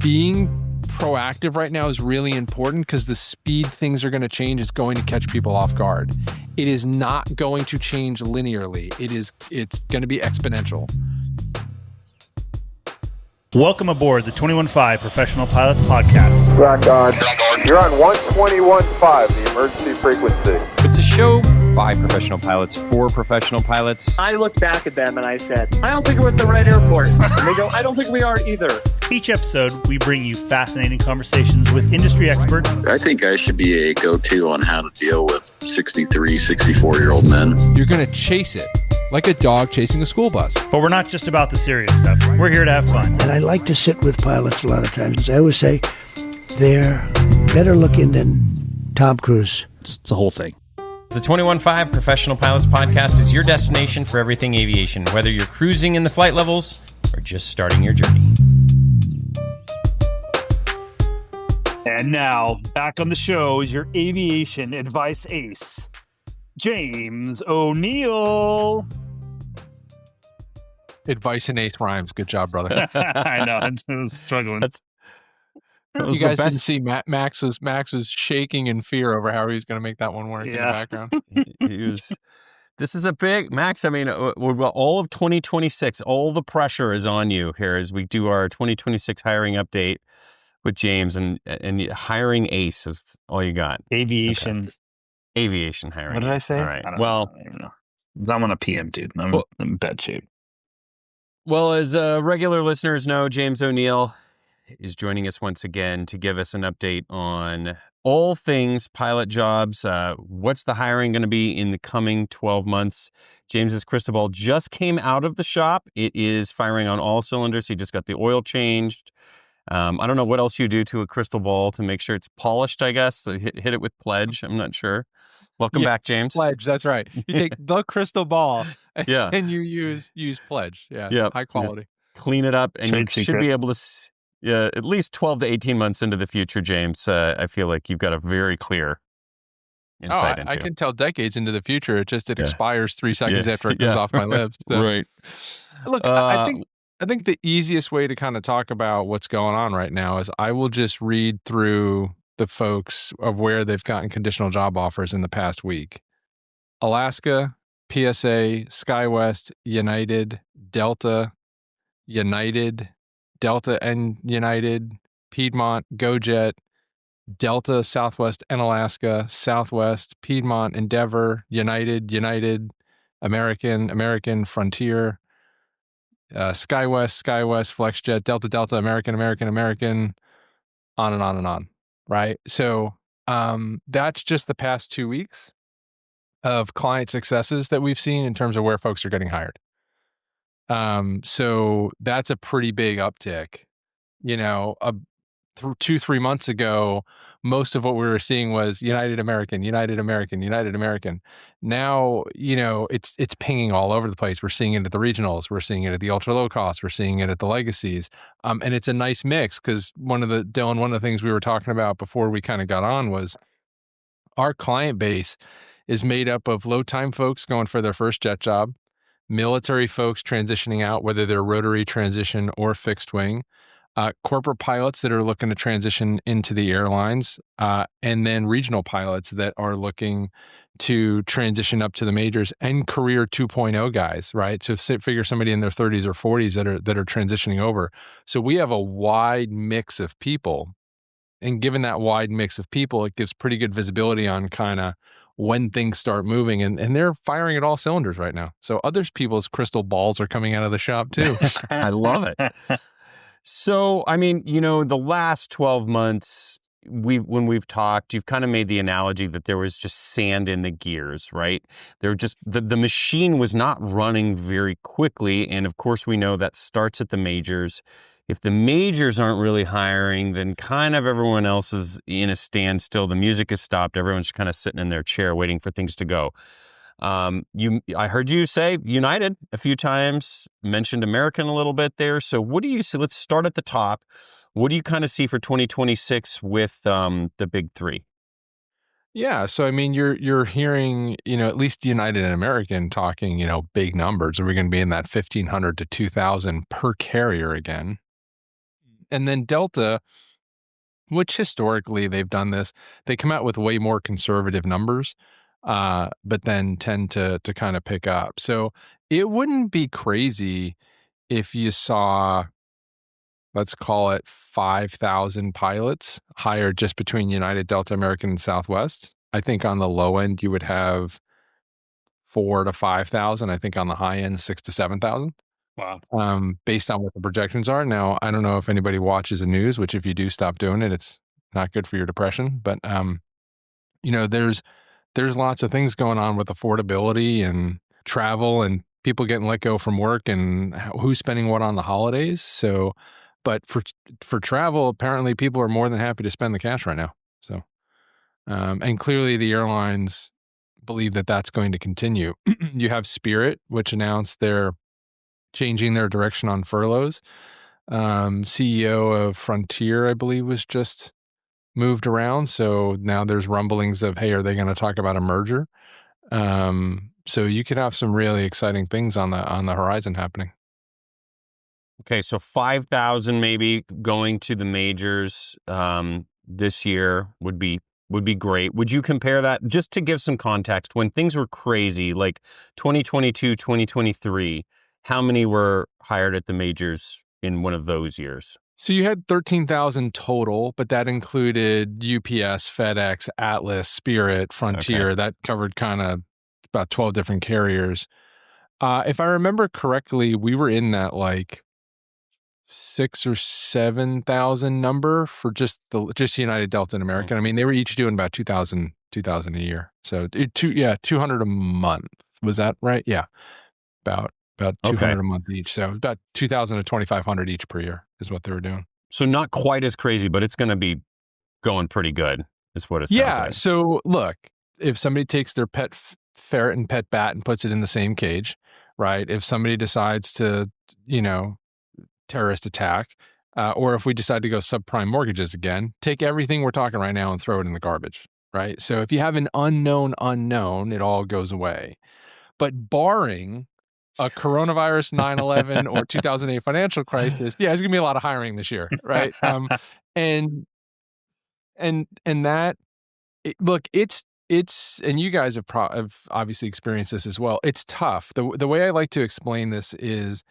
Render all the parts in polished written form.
being proactive right now is really important because the speed things are going to change is going to catch people off guard. It is not going to change linearly. It's going to be exponential. Welcome aboard the 21.5 Professional Pilots Podcast. Rock on. You're on 121.5, the emergency frequency. It's a show by professional pilots for professional pilots. I looked back at them and I said, I don't think we're at the right airport. And they go, I don't think we are either. Each episode, we bring you fascinating conversations with industry experts. I think I should be a go-to on how to deal with 63, 64-year-old men. You're going to chase it like a dog chasing a school bus. But we're not just about the serious stuff. We're here to have fun. And I like to sit with pilots a lot of times. I always say they're better looking than Tom Cruise. It's a whole thing. The 21.5 Professional Pilots Podcast is your destination for everything aviation, whether you're cruising in the flight levels or just starting your journey. And now, back on the show is your aviation advice ace, James O'Neill. Advice and ace rhymes. Good job, brother. I know. I was struggling. You guys didn't see Max was shaking in fear over how he was going to make that one work in the background. This is a big, Max, I mean, all of 2026, all the pressure is on you here as we do our 2026 hiring update with James, and hiring ace is all you got. Aviation. Okay. Aviation hiring. What did I say? All right. I don't even know. I'm on a PM, dude. I'm in bad shape. Well, as regular listeners know, James O'Neill is joining us once again to give us an update on all things pilot jobs. What's the hiring going to be in the coming 12 months? James's crystal ball just came out of the shop. It is firing on all cylinders. He just got the oil changed. I don't know what else you do to a crystal ball to make sure it's polished, I guess. So hit it with Pledge. I'm not sure. Welcome back, James. Pledge, that's right. You take the crystal ball Yeah. and you use Pledge. Yeah. High quality. Just clean it up, and Trade you should be able to, at least 12 to 18 months into the future, James, I feel like you've got a very clear insight into I it. can tell decades into the future. It expires 3 seconds after it comes off my lips. So. Right. Look, I think the easiest way to kind of talk about what's going on right now is I will just read through the folks of where they've gotten conditional job offers in the past week. Alaska, PSA, SkyWest, United, Delta and United, Piedmont, GoJet, Delta, Southwest and Alaska, Southwest, Piedmont, Endeavor, United, American, Frontier, SkyWest, FlexJet, Delta, American, on and on and on, right? So that's just the past 2 weeks of client successes that we've seen in terms of where folks are getting hired. So that's a pretty big uptick. 2-3 months ago, most of what we were seeing was United American. Now, it's pinging all over the place. We're seeing it at the regionals. We're seeing it at the ultra low cost. We're seeing it at the legacies. And it's a nice mix because one of the things we were talking about before we kind of got on was our client base is made up of low time folks going for their first jet job, military folks transitioning out, whether they're rotary transition or fixed wing, corporate pilots that are looking to transition into the airlines, and then regional pilots that are looking to transition up to the majors, and career 2.0 guys, right? So figure somebody in their 30s or 40s that are transitioning over. So we have a wide mix of people. And given that wide mix of people, it gives pretty good visibility on kind of when things start moving, and they're firing at all cylinders right now. So other people's crystal balls are coming out of the shop too. I love it. So, I mean, the last 12 months, when we've talked, you've kind of made the analogy that there was just sand in the gears, right? There just the machine was not running very quickly, and of course we know that starts at the majors. If the majors aren't really hiring, then kind of everyone else is in a standstill. The music has stopped. Everyone's kind of sitting in their chair waiting for things to go. I heard you say United a few times, mentioned American a little bit there. So what do you see? Let's start at the top. What do you kind of see for 2026 with the big three? Yeah. So, I mean, you're hearing, at least United and American talking, big numbers. Are we going to be in that 1,500 to 2,000 per carrier again? And then Delta, which historically they've done this, they come out with way more conservative numbers, but then tend to kind of pick up. So it wouldn't be crazy if you saw, let's call it 5,000 pilots hired just between United, Delta, American, and Southwest. I think on the low end, you would have 4 to 5,000. I think on the high end, 6 to 7,000. Wow. Based on what the projections are. Now, I don't know if anybody watches the news, which if you do, stop doing it. It's not good for your depression. But, there's lots of things going on with affordability and travel and people getting let go from work and who's spending what on the holidays. So, but for travel, apparently people are more than happy to spend the cash right now. So, and clearly the airlines believe that that's going to continue. You have Spirit, which announced they're changing their direction on furloughs. CEO of Frontier, I believe, was just moved around. So now there's rumblings of, hey, are they going to talk about a merger? So you could have some really exciting things on the horizon happening. Okay, so 5,000 maybe going to the majors this year would be great. Would you compare that, just to give some context, when things were crazy, like 2022, 2023, how many were hired at the majors in one of those years? So you had 13,000 total, but that included UPS, FedEx, Atlas, Spirit, Frontier. Okay. That covered kind of about 12 different carriers. If I remember correctly, we were in that like 6,000 or 7,000 number for just United, Delta, and American. I mean, they were each doing about 2,000 a year. So 200 a month. Was that right? Yeah, about 200 a month each. So about 2,000 to 2,500 each per year is what they were doing. So not quite as crazy, but it's going to be going pretty good, is what it sounds like. So look, if somebody takes their pet ferret and pet bat and puts it in the same cage, right? If somebody decides to, terrorist attack, or if we decide to go subprime mortgages again, take everything we're talking right now and throw it in the garbage, right? So if you have an unknown, it all goes away. But barring a coronavirus, 9/11, or 2008 financial crisis, there's going to be a lot of hiring this year, right? And that, look, it's and you guys have obviously experienced this as well. It's tough. The way I like to explain this is,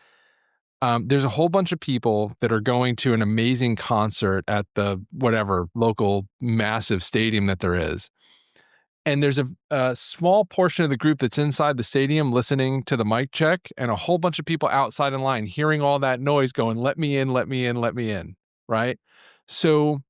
there's a whole bunch of people that are going to an amazing concert at the whatever local massive stadium that there is. And there's a small portion of the group that's inside the stadium listening to the mic check, and a whole bunch of people outside in line hearing all that noise going, let me in, let me in, let me in, right? So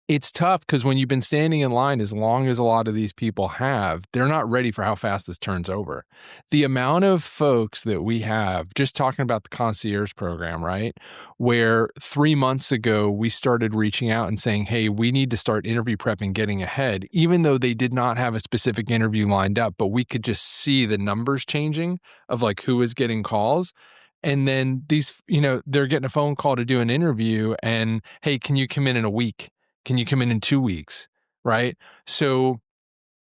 it's tough because when you've been standing in line as long as a lot of these people have, they're not ready for how fast this turns over. The amount of folks that we have, just talking about the concierge program, right? Where 3 months ago, we started reaching out and saying, hey, we need to start interview prep and getting ahead, even though they did not have a specific interview lined up, but we could just see the numbers changing of like who was getting calls. And then these, they're getting a phone call to do an interview and, hey, can you come in a week? Can you come in 2 weeks? Right. So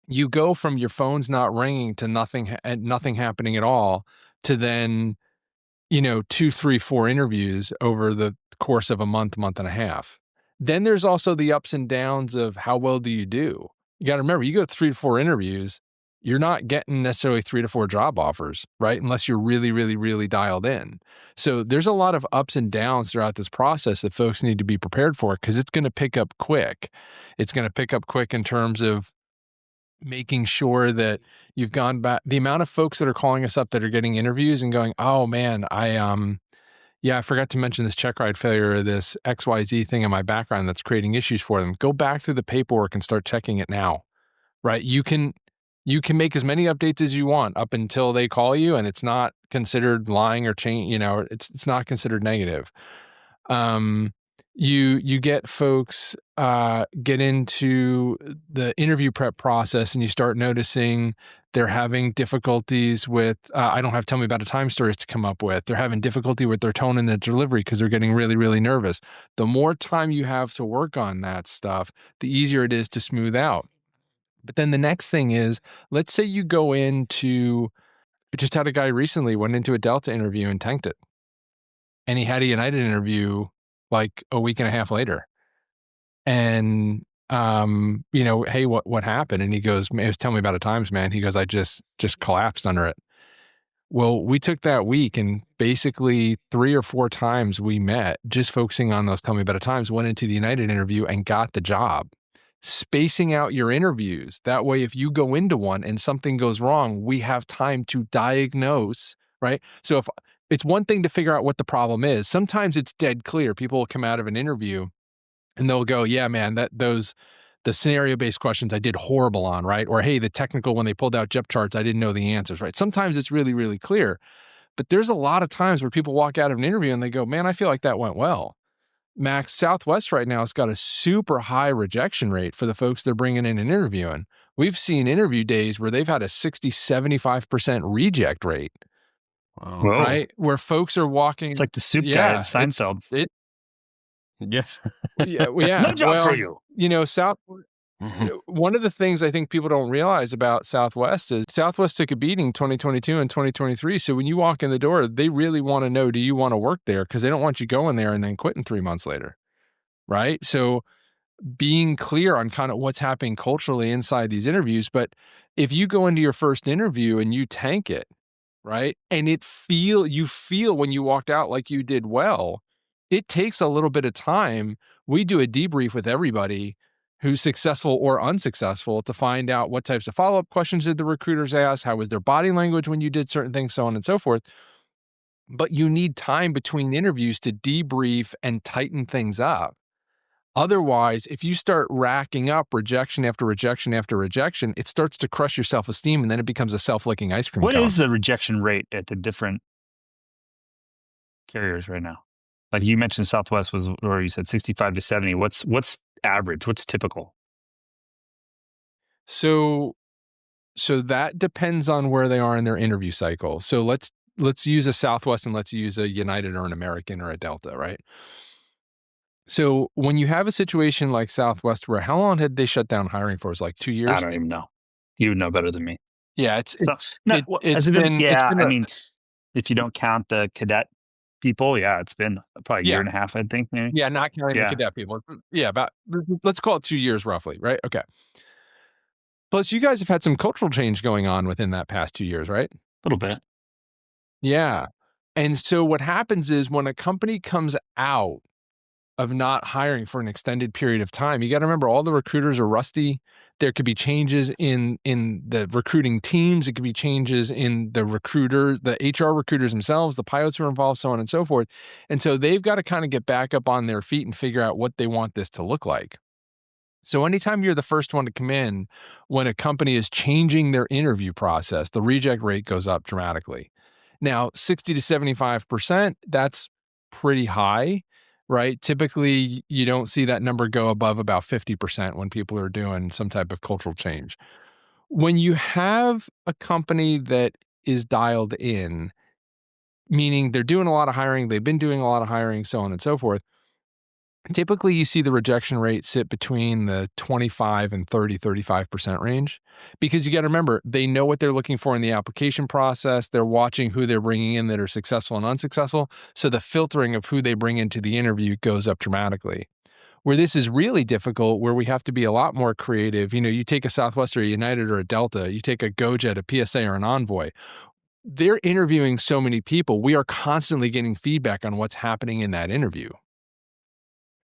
you go from your phone's not ringing to nothing happening at all to then, 2, 3, 4 interviews over the course of a month and a half. Then there's also the ups and downs of how well do you do? You got to remember, you go 3 to 4 interviews, you're not getting necessarily 3 to 4 job offers, right? Unless you're really, really, really dialed in. So there's a lot of ups and downs throughout this process that folks need to be prepared for because it's going to pick up quick. It's going to pick up quick in terms of making sure that you've gone back. The amount of folks that are calling us up that are getting interviews and going, oh man, I forgot to mention this check ride failure or this XYZ thing in my background that's creating issues for them. Go back through the paperwork and start checking it now, right? You can make as many updates as you want up until they call you, and it's not considered lying or change. It's not considered negative. You get folks get into the interview prep process, and you start noticing they're having difficulties with. I don't have tell me about a time stories to come up with. They're having difficulty with their tone and their delivery because they're getting really, really nervous. The more time you have to work on that stuff, the easier it is to smooth out. But then the next thing is, let's say you go into, I just had a guy recently went into a Delta interview and tanked it. And he had a United interview like a week and a half later. And, hey, what happened? And he goes, man, he was telling me about at times, man. He goes, I just collapsed under it. Well, we took that week and basically 3 or 4 times we met, just focusing on those tell me about it times, went into the United interview and got the job. Spacing out your interviews. That way, if you go into one and something goes wrong, we have time to diagnose, right? So if it's one thing to figure out what the problem is, sometimes it's dead clear. People will come out of an interview and they'll go, yeah, man, the scenario-based questions I did horrible on, right? Or, hey, the technical, when they pulled out depth charts, I didn't know the answers, right? Sometimes it's really, really clear. But there's a lot of times where people walk out of an interview and they go, man, I feel like that went well. Max, Southwest right now has got a super high rejection rate for the folks they're bringing in and interviewing. We've seen interview days where they've had a 60, 75% reject rate, Wow. Whoa. right? Where folks are walking. It's like the soup guy in Seinfeld. Yes. Yeah. No job for you. One of the things I think people don't realize about Southwest is Southwest took a beating 2022 and 2023. So when you walk in the door, they really want to know, do you want to work there? Because they don't want you going there and then quitting 3 months later, right? So being clear on kind of what's happening culturally inside these interviews. But if you go into your first interview and you tank it, right? And you feel when you walked out like you did well, it takes a little bit of time. We do a debrief with everybody who's successful or unsuccessful to find out what types of follow-up questions did the recruiters ask, how was their body language when you did certain things, so on and so forth. But you need time between interviews to debrief and tighten things up. Otherwise, if you start racking up rejection after rejection after rejection, it starts to crush your self-esteem, and then it becomes a self-licking ice cream What cone. is the rejection rate at the different carriers right now? Like you mentioned Southwest was, or you said 65 to 70. What's average? What's typical? So that depends on where they are in their interview cycle. So let's use a Southwest and let's use a United or an American or a Delta, right? So when you have a situation like Southwest, where how long had they shut down hiring for? It was like 2 years. I don't even know. You would know better than me. Yeah, It's been, I mean, if you don't count the cadet people, it's been probably a year and a half, I think. Maybe. Yeah, not counting the cadet people. Yeah, let's call it 2 years roughly, right? Okay. Plus, you guys have had some cultural change going on within that past 2 years, right? A little bit. Yeah. And so what happens is when a company comes out of not hiring for an extended period of time, you got to remember all the recruiters are rusty. There could be changes in the recruiting teams. It could be changes in the HR recruiters themselves, the pilots who are involved, so on and so forth. And so they've got to kind of get back up on their feet and figure out what they want this to look like. So anytime you're the first one to come in, when a company is changing their interview process, the reject rate goes up dramatically. Now, 60 to 75%, that's pretty high, right? Typically, you don't see that number go above about 50% when people are doing some type of cultural change. When you have a company that is dialed in, meaning they're doing a lot of hiring, they've been doing a lot of hiring, so on and so forth, typically you see the rejection rate sit between the 25 and 35% range, because you got to remember, they know what they're looking for in the application process. They're watching who they're bringing in that are successful and unsuccessful. So the filtering of who they bring into the interview goes up dramatically. Where this is really difficult, where we have to be a lot more creative. You take a Southwest or a United or a Delta, you take a GoJet, a PSA or an Envoy. They're interviewing so many people. We are constantly getting feedback on what's happening in that interview.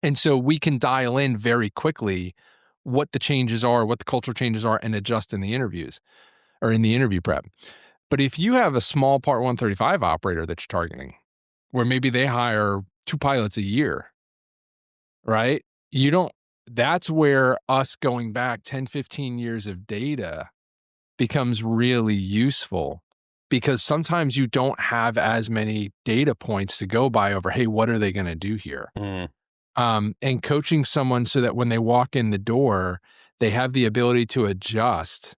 And so we can dial in very quickly what the changes are, what the cultural changes are, and adjust in the interviews or in the interview prep. But if you have a small Part 135 operator that you're targeting, where maybe they hire 2 pilots a year, right? That's where us going back 10, 15 years of data becomes really useful, because sometimes you don't have as many data points to go by over, hey, what are they going to do here? And coaching someone so that when they walk in the door, they have the ability to adjust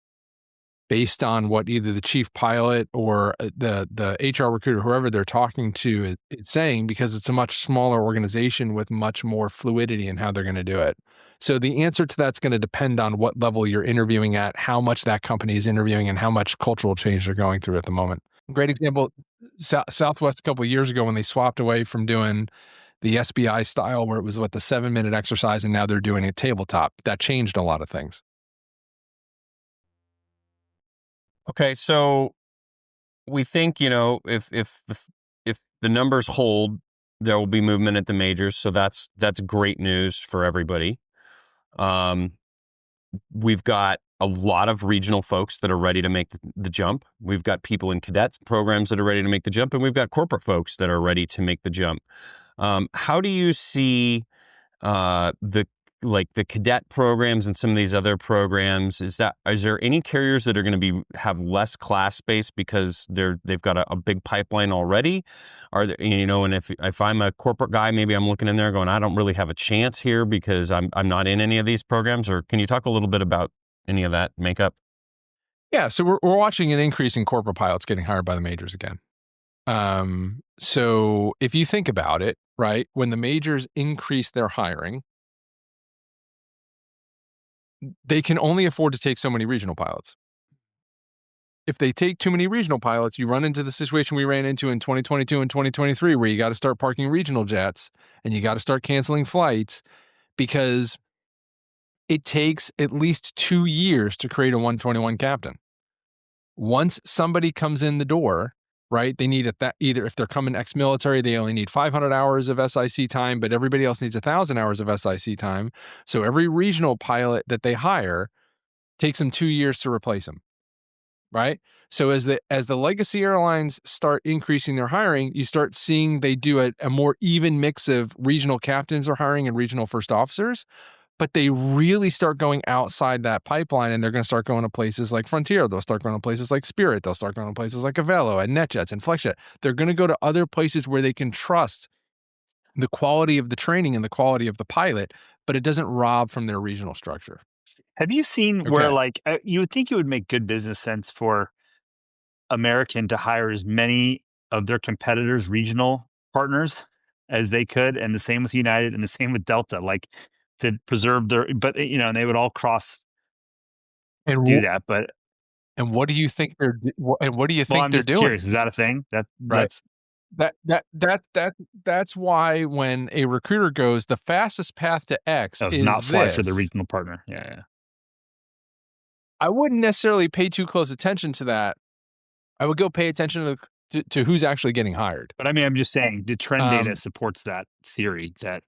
based on what either the chief pilot or the HR recruiter, whoever they're talking to, is saying, because it's a much smaller organization with much more fluidity in how they're going to do it. So the answer to that's going to depend on what level you're interviewing at, how much that company is interviewing, and how much cultural change they're going through at the moment. Great example, Southwest a couple of years ago when they swapped away from doing the SBI style where it was the 7-minute exercise and now they're doing it tabletop. That changed a lot of things. Okay, so we think, if the numbers hold, there will be movement at the majors, so that's great news for everybody. We've got a lot of regional folks that are ready to make the jump. We've got people in cadets programs that are ready to make the jump, and we've got corporate folks that are ready to make the jump. How do you see the cadet programs and some of these other programs? Is there any carriers that are going to have less class space because they've got a big pipeline already? Are there, and if I'm a corporate guy, maybe I'm looking in there going, I don't really have a chance here because I'm not in any of these programs? Or can you talk a little bit about any of that makeup? Yeah, so we're watching an increase in corporate pilots getting hired by the majors again. So if you think about it, right, when the majors increase their hiring, they can only afford to take so many regional pilots. If they take too many regional pilots, you run into the situation we ran into in 2022 and 2023, where you got to start parking regional jets and you got to start canceling flights because it takes at least 2 years to create a 121 captain. Once somebody comes in the door, right, they need either if they're coming ex-military, they only need 500 hours of SIC time, but everybody else needs 1,000 hours of SIC time. So every regional pilot that they hire takes them 2 years to replace them, right? So as the legacy airlines start increasing their hiring, you start seeing they do a more even mix of regional captains are hiring and regional first officers. But they really start going outside that pipeline, and they're going to start going to places like Frontier. They'll start going to places like Spirit. They'll start going to places like Avelo and NetJets and FlexJet. They're going to go to other places where they can trust the quality of the training and the quality of the pilot, but it doesn't rob from their regional structure. Have you seen where you would think it would make good business sense for American to hire as many of their competitors' regional partners as they could, and the same with United and the same with Delta, to preserve and they would all cross And do that. But what do you think what do you well, think I'm they're just doing? curious. Is that a thing? Right. That's why when a recruiter goes, the fastest path to X Does is not fly for the this. regional partner. Yeah. I wouldn't necessarily pay too close attention to that. I would go pay attention to who's actually getting hired. But I mean, I'm just saying the trend data supports that theory that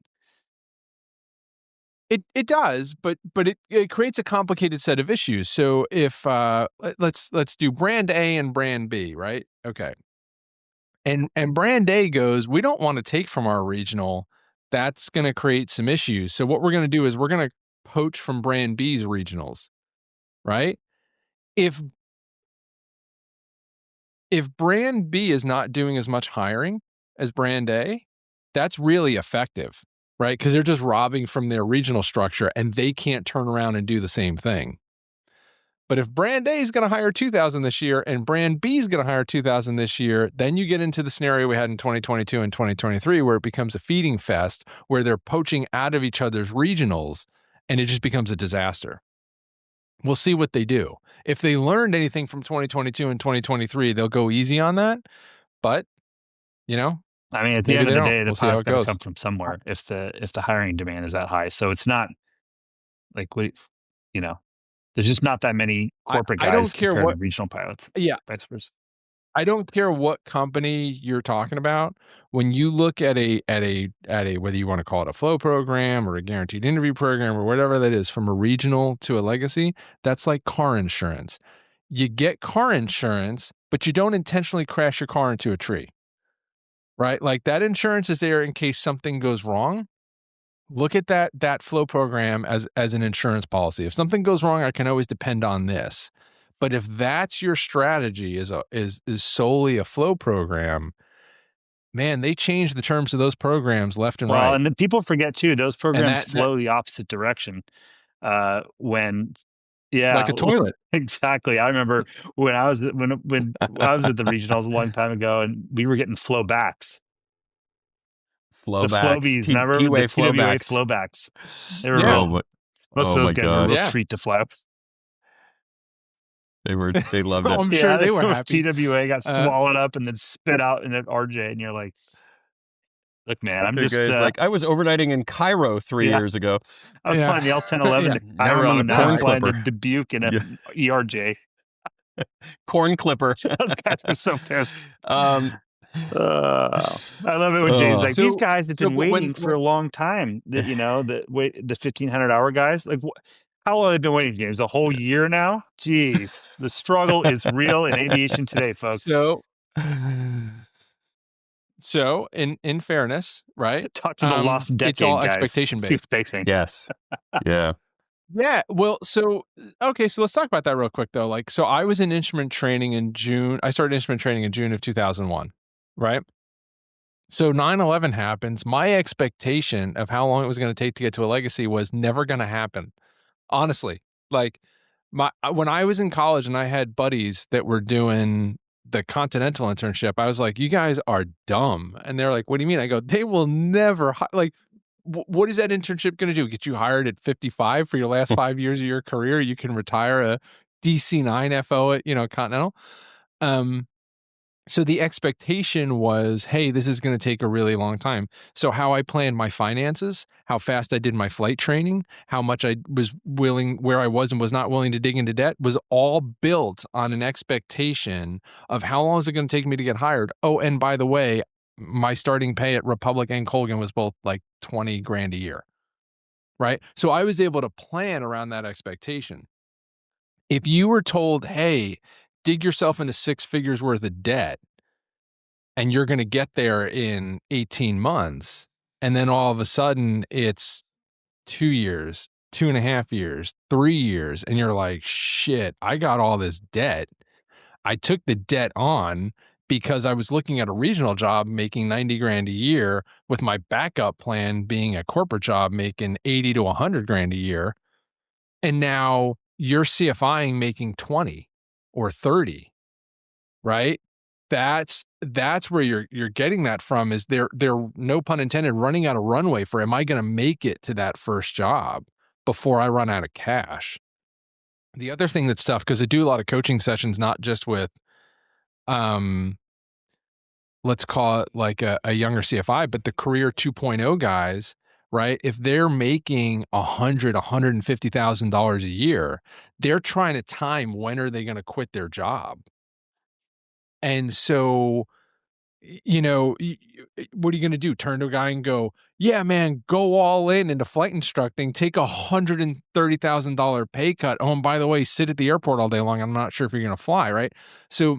it does, but it creates a complicated set of issues. So if let's do brand A and brand B, right? Okay. And brand A goes, we don't want to take from our regional. That's going to create some issues. So what we're going to do is we're going to poach from brand B's regionals, right? If brand B is not doing as much hiring as brand A, that's really effective, right? Because they're just robbing from their regional structure and they can't turn around and do the same thing. But if brand A is going to hire 2,000 this year and brand B is going to hire 2,000 this year, then you get into the scenario we had in 2022 and 2023 where it becomes a feeding fest where they're poaching out of each other's regionals and it just becomes a disaster. We'll see what they do. If they learned anything from 2022 and 2023, they'll go easy on that. But, I mean, at the end of the day, the pilot's got to come from somewhere if the hiring demand is that high. So it's not like, there's just not that many corporate guys. I don't care what regional pilots. Yeah. Vice versa. I don't care what company you're talking about. When you look at a whether you want to call it a flow program or a guaranteed interview program or whatever that is, from a regional to a legacy, that's like car insurance. You get car insurance, but you don't intentionally crash your car into a tree, right? Like that insurance is there in case something goes wrong. Look at that flow program as an insurance policy. If something goes wrong, I can always depend on this. But if that's your strategy is solely a flow program, man, they change the terms of those programs left and right. Well, and then people forget too, those programs flow the opposite direction. Like a toilet. Exactly. I remember when I was at the regionals a long time ago, and we were getting flow backs. Flowbacks. The Flowbees, remember? T-way the TWA flowbacks. They were most of those guys were a real Yeah. treat to fly up. They loved it. I'm sure they were happy. TWA got swallowed up and then spit out in that RJ, and you're like, Look, man, I'm The just guy's like, I was overnighting in Cairo 3 years ago. I was flying the L1011 to Now I'm Cairo, on a and now I'm corn flying to clipper. Dubuque in a ERJ. Corn clipper. Those guys are so pissed. Um, I love it when James like these guys have been but waiting for a long time. That the 1,500-hour guys. Like, how long have they been waiting, James? A whole year now? Jeez, the struggle is real in aviation today, folks. So in fairness, right? Talk to the lost decade, it's all guys. expectation See based. what they think. yes. Yeah. Yeah. Well, so let's talk about that real quick though. Like, so I was in instrument training in June. I started instrument training in June of 2001, right? So 9/11 happens. My expectation of how long it was going to take to get to a legacy was never going to happen. Honestly, like when I was in college and I had buddies that were doing the Continental internship, I was like, "You guys are dumb," and they're like, "What do you mean?" I go, "They will never like." What is that internship going to do? Get you hired at 55 for your last 5 years of your career? You can retire a DC-9 FO at Continental. So the expectation was, hey, this is going to take a really long time. So how I planned my finances, how fast I did my flight training, how much I was willing, where I was and was not willing to dig into debt, was all built on an expectation of how long is it going to take me to get hired. Oh, and by the way, my starting pay at Republic and Colgan was both like 20 grand a year, right? So I was able to plan around that expectation. If you were told, hey, dig yourself into 6 figures worth of debt and you're going to get there in 18 months, and then all of a sudden it's 2 years, 2.5 years, 3 years, and you're like, shit, I got all this debt. I took the debt on because I was looking at a regional job making 90 grand a year with my backup plan being a corporate job making 80 to 100 grand a year. And now you're CFIing making 20 or 30, right? That's where you're getting that from, is they're no pun intended running out of runway for, am I going to make it to that first job before I run out of cash? The other thing that's tough, because I do a lot of coaching sessions, not just with let's call it like a younger CFI, but the career 2.0 guys, right? If they're making $150,000 a year, they're trying to time when are they going to quit their job. And so, what are you going to do? Turn to a guy and go, yeah, man, go all in into flight instructing, take $130,000 pay cut. Oh, and by the way, sit at the airport all day long. I'm not sure if you're going to fly, right? So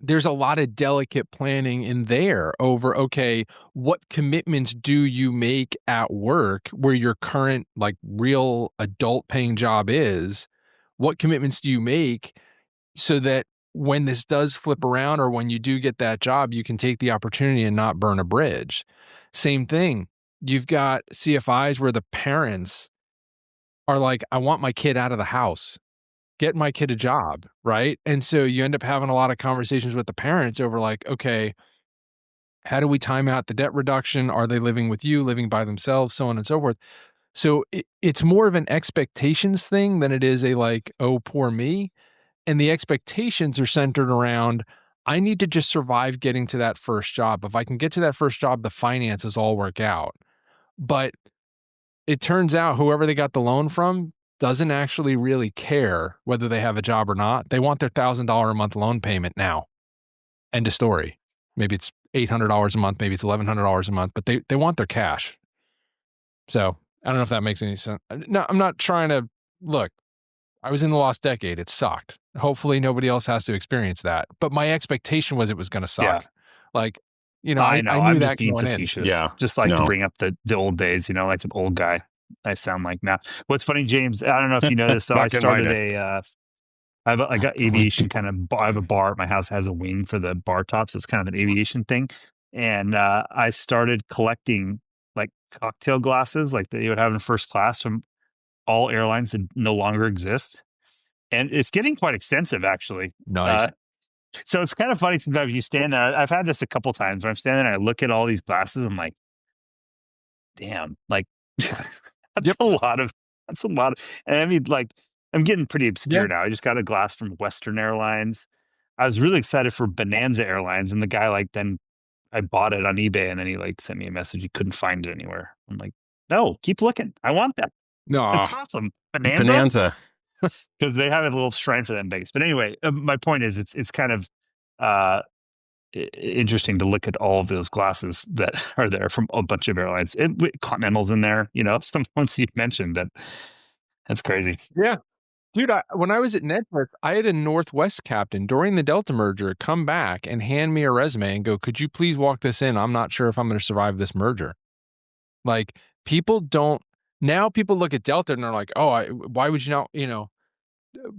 there's a lot of delicate planning in there over, okay, what commitments do you make at work where your current like real adult paying job is? What commitments do you make so that when this does flip around, or when you do get that job, you can take the opportunity and not burn a bridge? Same thing. You've got CFIs where the parents are like, I want my kid out of the house. Get my kid a job, right? And so you end up having a lot of conversations with the parents over like, okay, how do we time out the debt reduction? Are they living with you, living by themselves, so on and so forth? So it's more of an expectations thing than it is a like, oh, poor me. And the expectations are centered around, I need to just survive getting to that first job. If I can get to that first job, the finances all work out. But it turns out whoever they got the loan from doesn't actually really care whether they have a job or not. They want their $1,000 a month loan payment now. End of story. Maybe it's $800 a month, maybe it's $1,100 a month, but they want their cash. So I don't know if that makes any sense. No, I'm not trying to look. I was in the lost decade. It sucked. Hopefully nobody else has to experience that. But my expectation was it was going to suck. Yeah. Like, I know. I knew I'm that just being going in. facetious. Yeah. Just like to bring up the old days, like the old guy I sound like now. What's funny, James, I don't know if you know this. So I started I got aviation I have a bar at my house, has a wing for the bar tops. So it's kind of an aviation thing. And I started collecting like cocktail glasses like that you would have in first class from all airlines that no longer exist. And it's getting quite extensive, actually. Nice. So it's kind of funny sometimes you stand there. I've had this a couple times where I'm standing there and I look at all these glasses. I'm like, damn, like that's a lot of, and I mean, like, I'm getting pretty obscure now. I just got a glass from Western Airlines. I was really excited for Bonanza Airlines, and the guy like then I bought it on eBay, and then he like sent me a message. He couldn't find it anywhere. I'm like, no, keep looking. I want that. No, It's awesome. Bonanza. Because they have a little shrine for that in Vegas. But anyway, my point is, it's kind of uh, interesting to look at all of those glasses that are there from a bunch of airlines. Continental's in there, some ones you mentioned that's crazy. yeah. Dude, when I was at Network, I had a Northwest captain during the Delta merger come back and hand me a resume and go, could you please walk this in? I'm not sure if I'm going to survive this merger. Like, people look at Delta and they're like, oh, why would you not,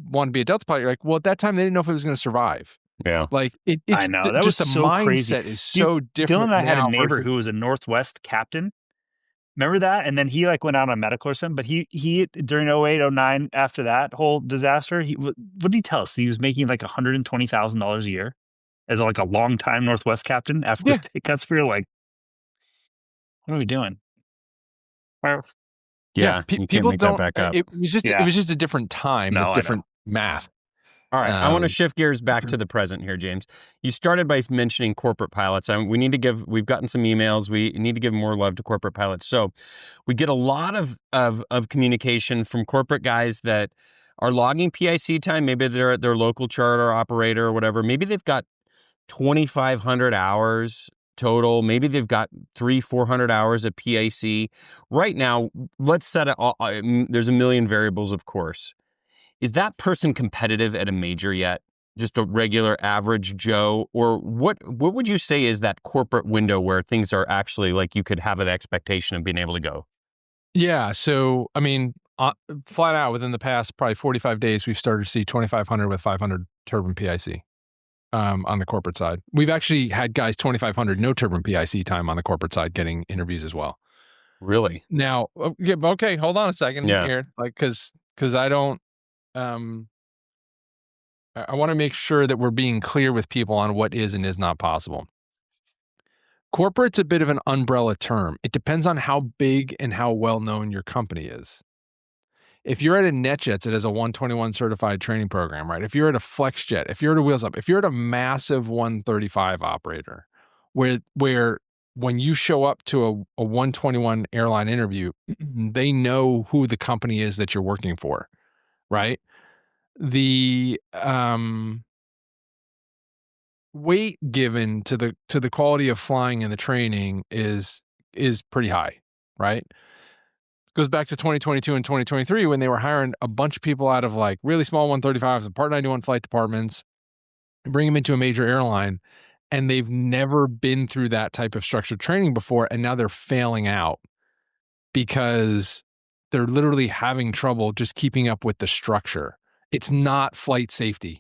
want to be a Delta pilot? You're like, well, at that time, they didn't know if it was going to survive. Yeah. Like, I know. That just was the so mindset crazy. is so different. Dylan and I had a neighbor versus, who was a Northwest captain. Remember that? And then he like went out on medical or something, but he during 08, 09, after that whole disaster, what did he tell us? He was making like $120,000 a year as like a long-time Northwest captain after this pay cuts. We were like, what are we doing? Yeah. You can't people make don't, that back up. it was just a different time with different math. All right, I want to shift gears back to the present here, James. You started by mentioning corporate pilots. We've gotten some emails. We need to give more love to corporate pilots. So we get a lot of communication from corporate guys that are logging PIC time. Maybe they're their local charter operator or whatever. Maybe they've got 2,500 hours total. Maybe they've got 300-400 hours of PIC. Right now, let's set it all. There's a million variables, of course. Is that person competitive at a major yet? Just a regular average Joe? Or what would you say is that corporate window where things are actually like you could have an expectation of being able to go? Yeah. So, I mean, flat out within the past probably 45 days, we've started to see 2,500 with 500 turbine PIC on the corporate side. We've actually had guys 2,500 no turbine PIC time on the corporate side getting interviews as well. Really? Now, okay, hold on a second here. Like, because I don't, I want to make sure that we're being clear with people on what is and is not possible. Corporate's a bit of an umbrella term. It depends on how big and how well known your company is. If you're at a NetJets that has a 121 certified training program, right? If you're at a FlexJet, if you're at a Wheels Up, if you're at a massive 135 operator, where when you show up to a 121 airline interview, they know who the company is that you're working for, right? The weight given to the quality of flying and the training is pretty high, right? Goes back to 2022 and 2023 when they were hiring a bunch of people out of like really small 135s and Part 91 flight departments and bring them into a major airline, and they've never been through that type of structured training before, and now they're failing out because they're literally having trouble just keeping up with the structure. It's not flight safety.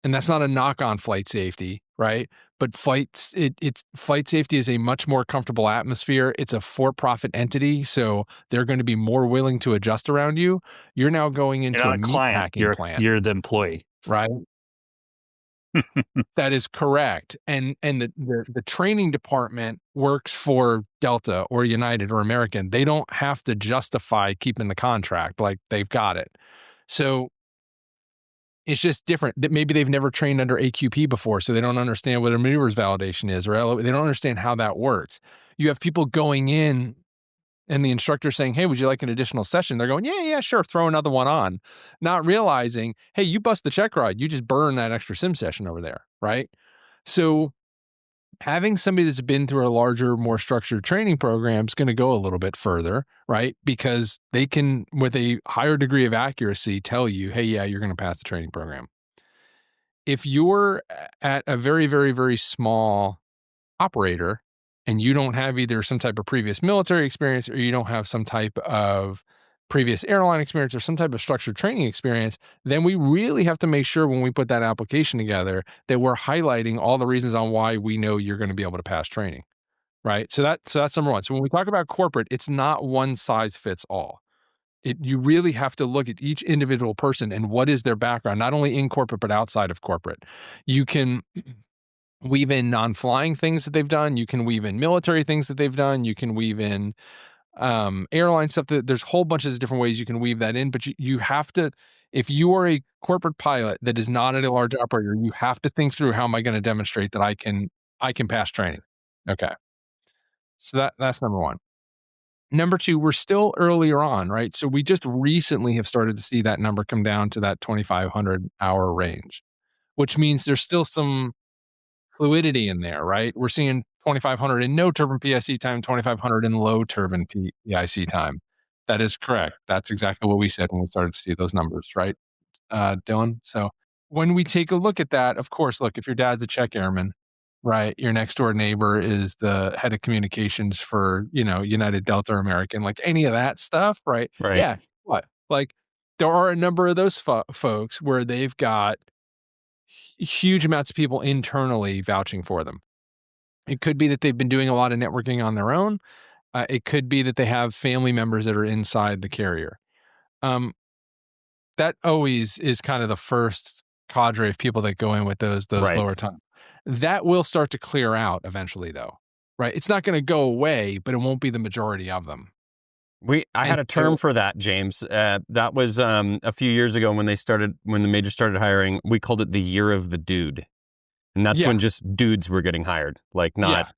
And that's not a knock on flight safety, right? But flight safety is a much more comfortable atmosphere. It's a for-profit entity, so they're going to be more willing to adjust around you. You're now going into a meatpacking plant. You're the employee, right? That is correct. And the training department works for Delta or United or American. They don't have to justify keeping the contract, like they've got it. So it's just different. That maybe they've never trained under AQP before, so they don't understand what a maneuvers validation is, or they don't understand how that works. You have people going in and the instructor saying, hey, would you like an additional session? They're going, yeah, sure, throw another one on. Not realizing, hey, you bust the check ride, you just burn that extra sim session over there, right? So having somebody that's been through a larger, more structured training program is going to go a little bit further, right? Because they can, with a higher degree of accuracy, tell you, hey, yeah, you're going to pass the training program. If you're at a very, very, very small operator and you don't have either some type of previous military experience or you don't have some type of previous airline experience or some type of structured training experience, then we really have to make sure when we put that application together that we're highlighting all the reasons on why we know you're going to be able to pass training, right? So that's number one. So when we talk about corporate, it's not one size fits all. You really have to look at each individual person and what is their background, not only in corporate, but outside of corporate. You can weave in non-flying things that they've done. You can weave in military things that they've done. You can weave in airline stuff. There's a whole bunch of different ways you can weave that in, but you have to, if you are a corporate pilot that is not at a large operator, you have to think through, how am I going to demonstrate that I can pass training? Okay. So that's number one. Number two, we're still earlier on, right? So we just recently have started to see that number come down to that 2,500 hour range, which means there's still some fluidity in there, right? We're seeing 2,500 in no turbine PIC time, 2,500 in low turbine PIC time. That is correct. That's exactly what we said when we started to see those numbers, right, Dylan? So when we take a look at that, of course, look, if your dad's a check airman, right, your next door neighbor is the head of communications for, United Delta American, like any of that stuff, right? Right. Yeah. What? Like there are a number of those folks where they've got huge amounts of people internally vouching for them. It could be that they've been doing a lot of networking on their own. It could be that they have family members that are inside the carrier. Um, that always is kind of the first cadre of people that go in with those Right. lower time. That will start to clear out eventually, though, right? It's not going to go away, but it won't be the majority of them. I had a term for that, James. That was a few years ago when the majors started hiring. We called it the year of the dude, and that's when just dudes were getting hired, like not.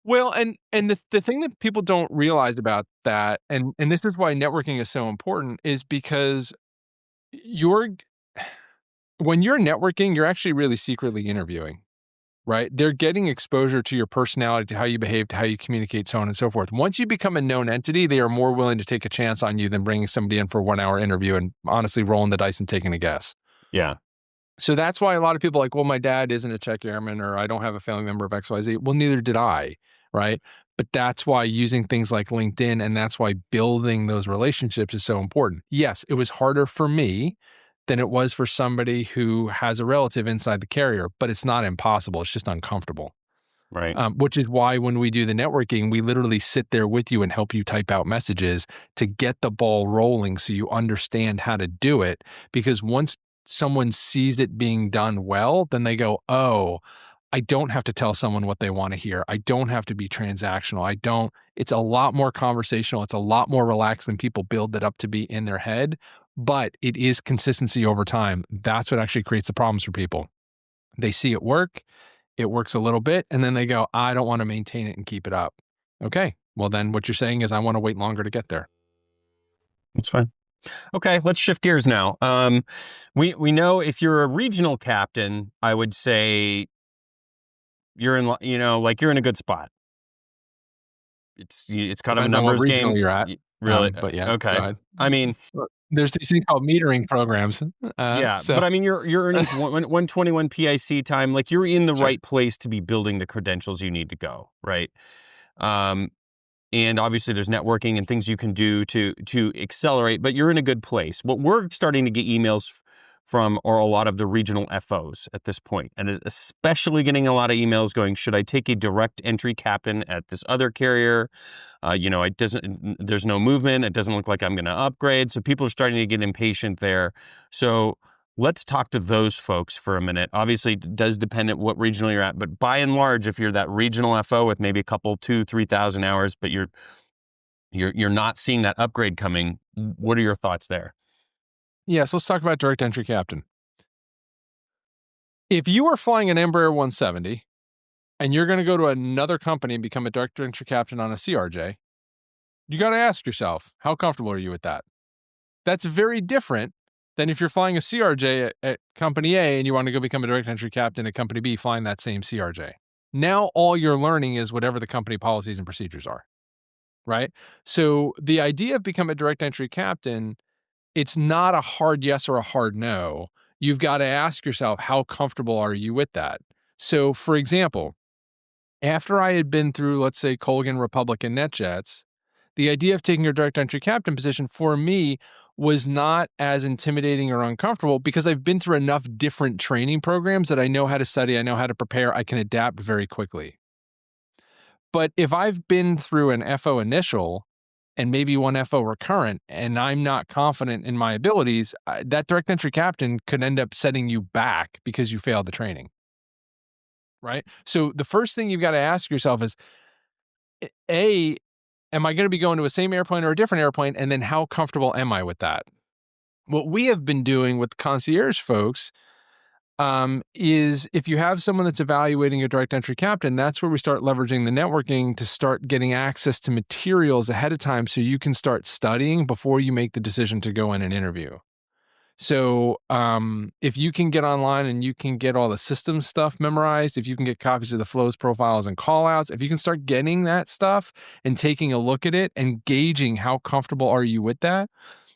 Well, and the thing that people don't realize about that, and this is why networking is so important, is because when you're networking, you're actually really secretly interviewing, right? They're getting exposure to your personality, to how you behave, to how you communicate, so on and so forth. Once you become a known entity, they are more willing to take a chance on you than bringing somebody in for a 1 hour interview and honestly rolling the dice and taking a guess. Yeah. So that's why a lot of people are like, well, my dad isn't a check airman, or I don't have a family member of XYZ. Well, neither did I, right? But that's why using things like LinkedIn, and that's why building those relationships is so important. Yes, it was harder for me than it was for somebody who has a relative inside the carrier, but it's not impossible. It's just uncomfortable. Right. Which is why when we do the networking, we literally sit there with you and help you type out messages to get the ball rolling so you understand how to do it. Because once someone sees it being done well, then they go, oh, I don't have to tell someone what they want to hear. I don't have to be transactional. It's a lot more conversational. It's a lot more relaxed than people build it up to be in their head, but it is consistency over time. That's what actually creates the problems for people. They see it work. It works a little bit, and then they go, I don't want to maintain it and keep it up. Okay. Well, then what you're saying is I want to wait longer to get there. That's fine. Okay, let's shift gears now. We know if you're a regional captain, I would say you're in, you're in a good spot. It's kind of a numbers game. You're at, really, but yeah. Okay. I mean, there's these things called metering programs. But I mean, you're earning 121 PIC time. Like you're in the right place to be building the credentials you need to go, right? And obviously there's networking and things you can do to accelerate, but you're in a good place. What we're starting to get emails from are a lot of the regional FOs at this point, and especially getting a lot of emails going, should I take a direct entry captain at this other carrier? There's no movement. It doesn't look like I'm going to upgrade. So people are starting to get impatient there. So let's talk to those folks for a minute. Obviously, it does depend on what regional you're at, but by and large, if you're that regional FO with maybe a couple 2,000-3,000 hours, but you're not seeing that upgrade coming, what are your thoughts there? Yes, let's talk about direct entry captain. If you are flying an Embraer 170 and you're going to go to another company and become a direct entry captain on a CRJ, you got to ask yourself, how comfortable are you with that? That's very different than if you're flying a CRJ at company A and you want to go become a direct entry captain at company B flying that same CRJ. Now all you're learning is whatever the company policies and procedures are, right? So the idea of becoming a direct entry captain, it's not a hard yes or a hard no. You've got to ask yourself, how comfortable are you with that? So for example, after I had been through, let's say, Colgan, Republic, and NetJets, the idea of taking a direct entry captain position for me was not as intimidating or uncomfortable because I've been through enough different training programs that I know how to study, I know how to prepare, I can adapt very quickly. But if I've been through an FO initial and maybe one FO recurrent, and I'm not confident in my abilities, that direct entry captain could end up setting you back because you failed the training, right? So the first thing you've got to ask yourself is, A, am I going to be going to a same airplane or a different airplane? And then how comfortable am I with that? What we have been doing with concierge folks is if you have someone that's evaluating a direct entry captain, that's where we start leveraging the networking to start getting access to materials ahead of time so you can start studying before you make the decision to go in and interview. So if you can get online and you can get all the system stuff memorized, if you can get copies of the flows, profiles, and callouts, if you can start getting that stuff and taking a look at it and gauging how comfortable are you with that,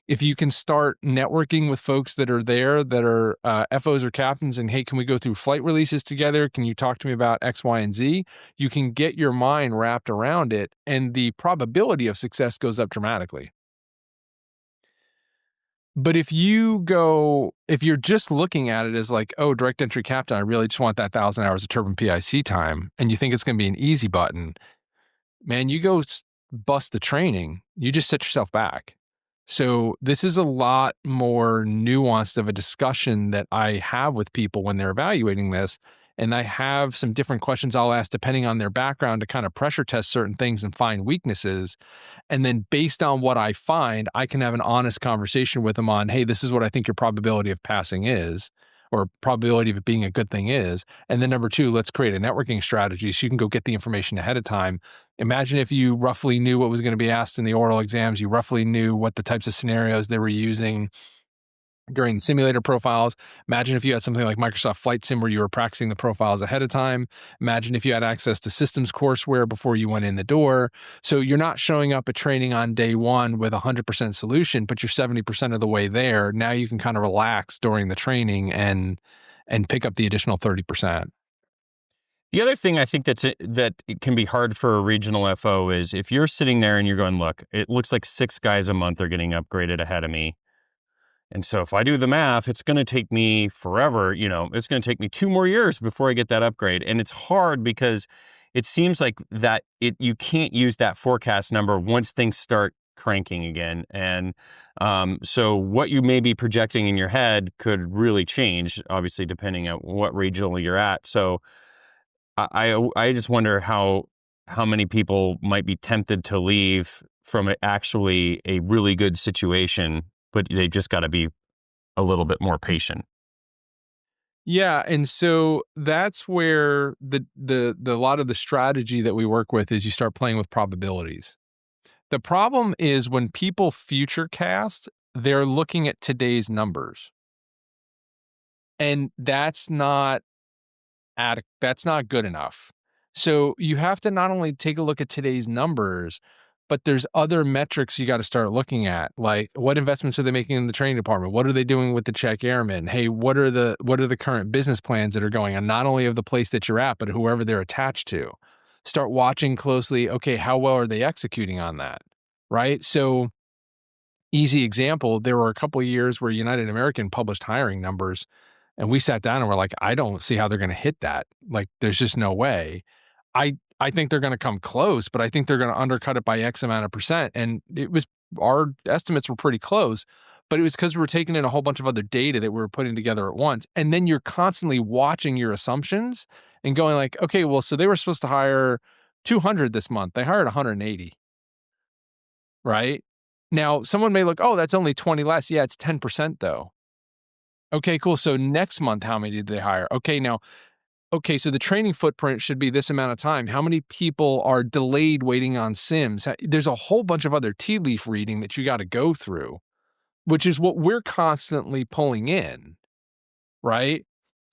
if you can start networking with folks that are there that are FOs or captains and, hey, can we go through flight releases together? Can you talk to me about X, Y, and Z? You can get your mind wrapped around it and the probability of success goes up dramatically. But if you're just looking at it as like, oh, direct entry captain, I really just want that 1,000 hours of turbine PIC time, and you think it's going to be an easy button, man, you go bust the training, you just set yourself back. So this is a lot more nuanced of a discussion that I have with people when they're evaluating this. And I have some different questions I'll ask depending on their background to kind of pressure test certain things and find weaknesses. And then based on what I find, I can have an honest conversation with them on, hey, this is what I think your probability of passing is, or probability of it being a good thing is. And then number two, let's create a networking strategy so you can go get the information ahead of time. Imagine if you roughly knew what was going to be asked in the oral exams, you roughly knew what the types of scenarios they were using during the simulator profiles. Imagine if you had something like Microsoft Flight Sim where you were practicing the profiles ahead of time. Imagine if you had access to systems courseware before you went in the door. So you're not showing up at training on day one with 100% solution, but you're 70% of the way there. Now you can kind of relax during the training and pick up the additional 30%. The other thing I think that it can be hard for a regional FO is if you're sitting there and you're going, look, it looks like 6 guys a month are getting upgraded ahead of me. And so if I do the math, it's going to take me forever. It's going to take me 2 more years before I get that upgrade. And it's hard because it seems like that you can't use that forecast number once things start cranking again. And so what you may be projecting in your head could really change, obviously, depending on what regional you're at. So I just wonder how many people might be tempted to leave from actually a really good situation, but they just got to be a little bit more patient. Yeah, and so that's where the lot of the strategy that we work with is you start playing with probabilities. The problem is when people future cast, they're looking at today's numbers. And that's not good enough. So you have to not only take a look at today's numbers, but there's other metrics you got to start looking at, like what investments are they making in the training department? What are they doing with the check airmen? Hey, what are the current business plans that are going on, not only of the place that you're at, but whoever they're attached to? Start watching closely. Okay, how well are they executing on that? Right? So easy example, there were a couple of years where United American published hiring numbers and we sat down and we're like, I don't see how they're going to hit that. Like, there's just no way. I think they're going to come close, but I think they're going to undercut it by X amount of percent. And our estimates were pretty close, but it was because we were taking in a whole bunch of other data that we were putting together at once. And then you're constantly watching your assumptions and going like, okay, well, so they were supposed to hire 200 this month. They hired 180, right? Now, someone may look, oh, that's only 20 less. Yeah, it's 10% though. Okay, cool. So next month, how many did they hire? Okay, so the training footprint should be this amount of time. How many people are delayed waiting on sims? There's a whole bunch of other tea leaf reading that you got to go through, which is what we're constantly pulling in, right?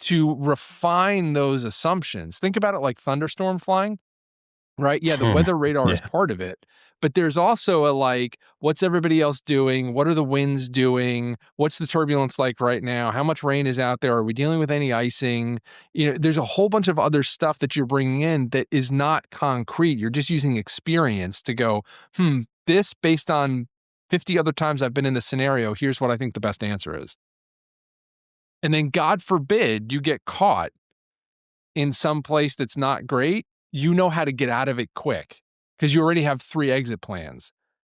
To refine those assumptions. Think about it like thunderstorm flying. Right. Yeah. The weather radar is part of it, but there's also what's everybody else doing? What are the winds doing? What's the turbulence like right now? How much rain is out there? Are we dealing with any icing? There's a whole bunch of other stuff that you're bringing in that is not concrete. You're just using experience to go, this based on 50 other times I've been in this scenario, here's what I think the best answer is. And then God forbid you get caught in some place that's not great. You know how to get out of it quick because you already have 3 exit plans.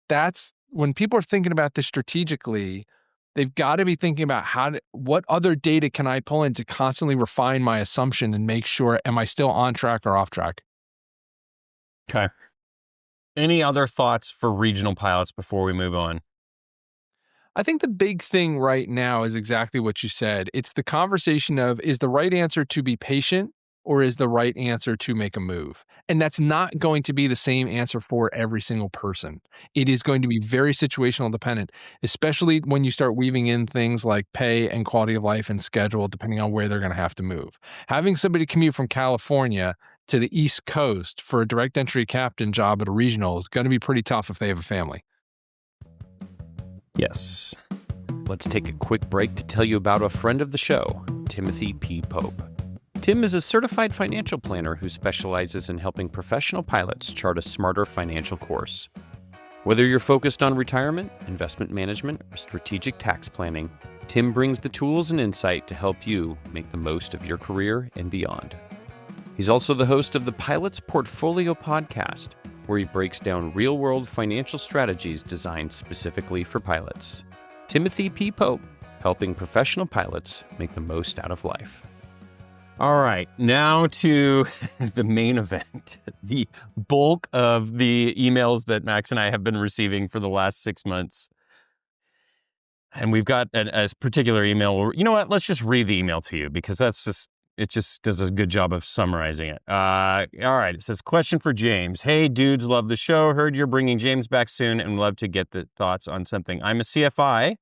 That's when people are thinking about this strategically, they've got to be thinking about what other data can I pull in to constantly refine my assumption and make sure, am I still on track or off track? Okay. Any other thoughts for regional pilots before we move on? I think the big thing right now is exactly what you said. It's the conversation of, is the right answer to be patient or is the right answer to make a move? And that's not going to be the same answer for every single person. It is going to be very situational dependent, especially when you start weaving in things like pay and quality of life and schedule, depending on where they're going to have to move. Having somebody commute from California to the East Coast for a direct entry captain job at a regional is going to be pretty tough if they have a family. Yes. Let's take a quick break to tell you about a friend of the show, Timothy P. Pope. Tim is a certified financial planner who specializes in helping professional pilots chart a smarter financial course. Whether you're focused on retirement, investment management, or strategic tax planning, Tim brings the tools and insight to help you make the most of your career and beyond. He's also the host of the Pilot's Portfolio podcast, where he breaks down real-world financial strategies designed specifically for pilots. Timothy P. Pope, helping professional pilots make the most out of life. All right, now to the main event, the bulk of the emails that Max and I have been receiving for the last 6 months. And we've got a particular email where, you know what, let's just read the email to you because it just does a good job of summarizing it. All right, it says, question for James. Hey, dudes, love the show. Heard you're bringing James back soon and love to get the thoughts on something. I'm a CFI,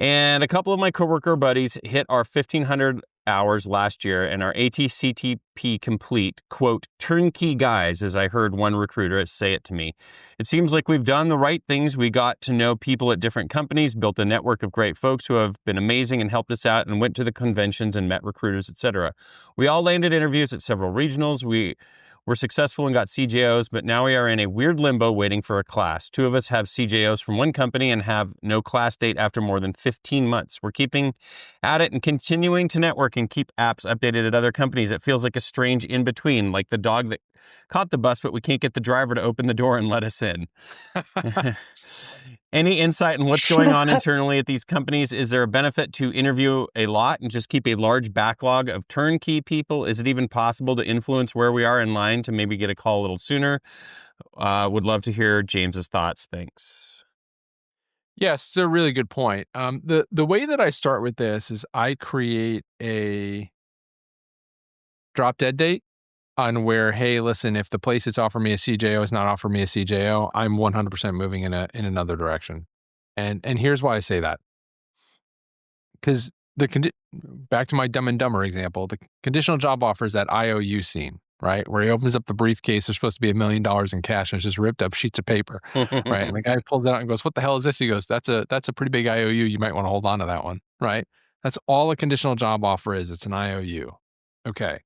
and a couple of my coworker buddies hit our 1,500 hours last year and our ATCTP complete, quote, turnkey guys, as I heard one recruiter say it to me. It seems like we've done the right things. We got to know people at different companies, built a network of great folks who have been amazing and helped us out, and went to the conventions and met recruiters, etc. We all landed interviews at several regionals. We were successful and got CJOs, but now we are in a weird limbo waiting for a class. 2 of us have CJOs from one company and have no class date after more than 15 months. We're keeping at it and continuing to network and keep apps updated at other companies. It feels like a strange in-between, like the dog that caught the bus, but we can't get the driver to open the door and let us in. Any insight on what's going on internally at these companies? Is there a benefit to interview a lot and just keep a large backlog of turnkey people? Is it even possible to influence where we are in line to maybe get a call a little sooner? Would love to hear James's thoughts. Thanks. Yes, it's a really good point. The way that I start with this is I create a drop dead date on where, hey, listen, if the place that's offering me a CJO is not offering me a CJO, I'm 100% moving in another direction. And here's why I say that. Because back to my Dumb and Dumber example, the conditional job offers that IOU scene, right? Where he opens up the briefcase, there's supposed to be $1 million in cash, and it's just ripped up sheets of paper, right? And the guy pulls it out and goes, what the hell is this? He goes, that's a pretty big IOU. You might want to hold on to that one, right? That's all a conditional job offer is. It's an IOU. Okay.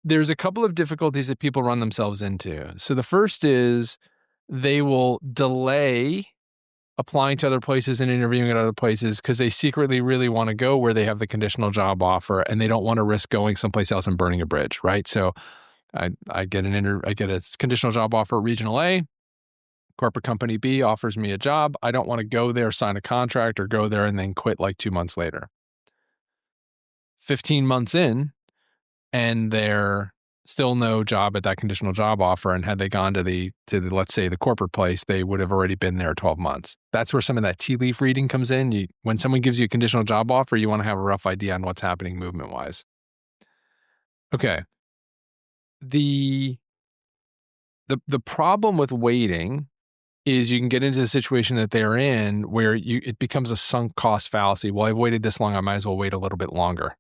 There's a couple of difficulties that people run themselves into. So the first is they will delay applying to other places and interviewing at other places because they secretly really want to go where they have the conditional job offer and they don't want to risk going someplace else and burning a bridge, right? So I get a conditional job offer at Regional A. Corporate company B offers me a job. I don't want to go there, sign a contract, or go there and then quit like 2 months later. 15 months in, and they're still no job at that conditional job offer. And had they gone to the let's say the corporate place, they would have already been there 12 months. That's where some of that tea leaf reading comes in. When someone gives you a conditional job offer, you want to have a rough idea on what's happening movement wise. Okay. The problem with waiting is you can get into the situation that they're in where it becomes a sunk cost fallacy. Well, I've waited this long, I might as well wait a little bit longer.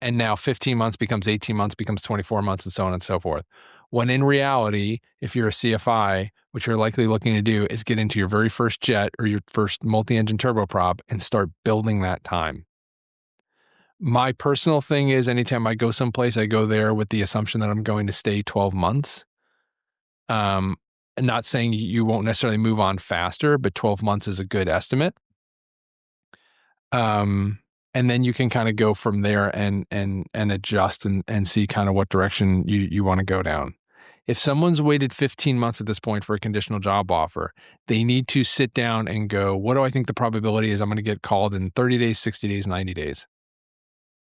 And now 15 months becomes 18 months, becomes 24 months, and so on and so forth. When in reality, if you're a CFI, what you're likely looking to do is get into your very first jet or your first multi-engine turboprop and start building that time. My personal thing is anytime I go someplace, I go there with the assumption that I'm going to stay 12 months. And not saying you won't necessarily move on faster, but 12 months is a good estimate. And then you can kind of go from there and adjust and see kind of what direction you want to go down. If someone's waited 15 months at this point for a conditional job offer, they need to sit down and go, what do I think the probability is I'm going to get called in 30 days, 60 days, 90 days?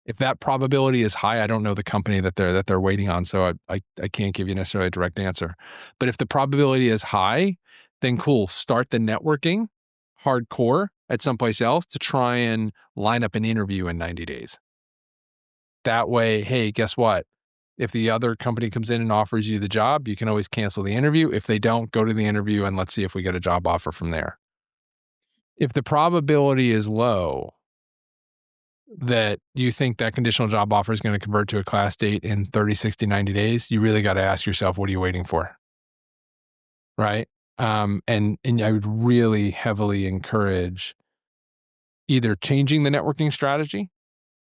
If that probability is high, I don't know the company that they're waiting on, so I can't give you necessarily a direct answer. But if the probability is high, then cool, start the networking, hardcore at someplace else to try and line up an interview in 90 days. That way, hey, guess what? If the other company comes in and offers you the job, you can always cancel the interview. If they don't, go to the interview and let's see if we get a job offer from there. If the probability is low that you think that conditional job offer is going to convert to a class date in 30, 60, 90 days, you really got to ask yourself, what are you waiting for? Right? And I would really heavily encourage either changing the networking strategy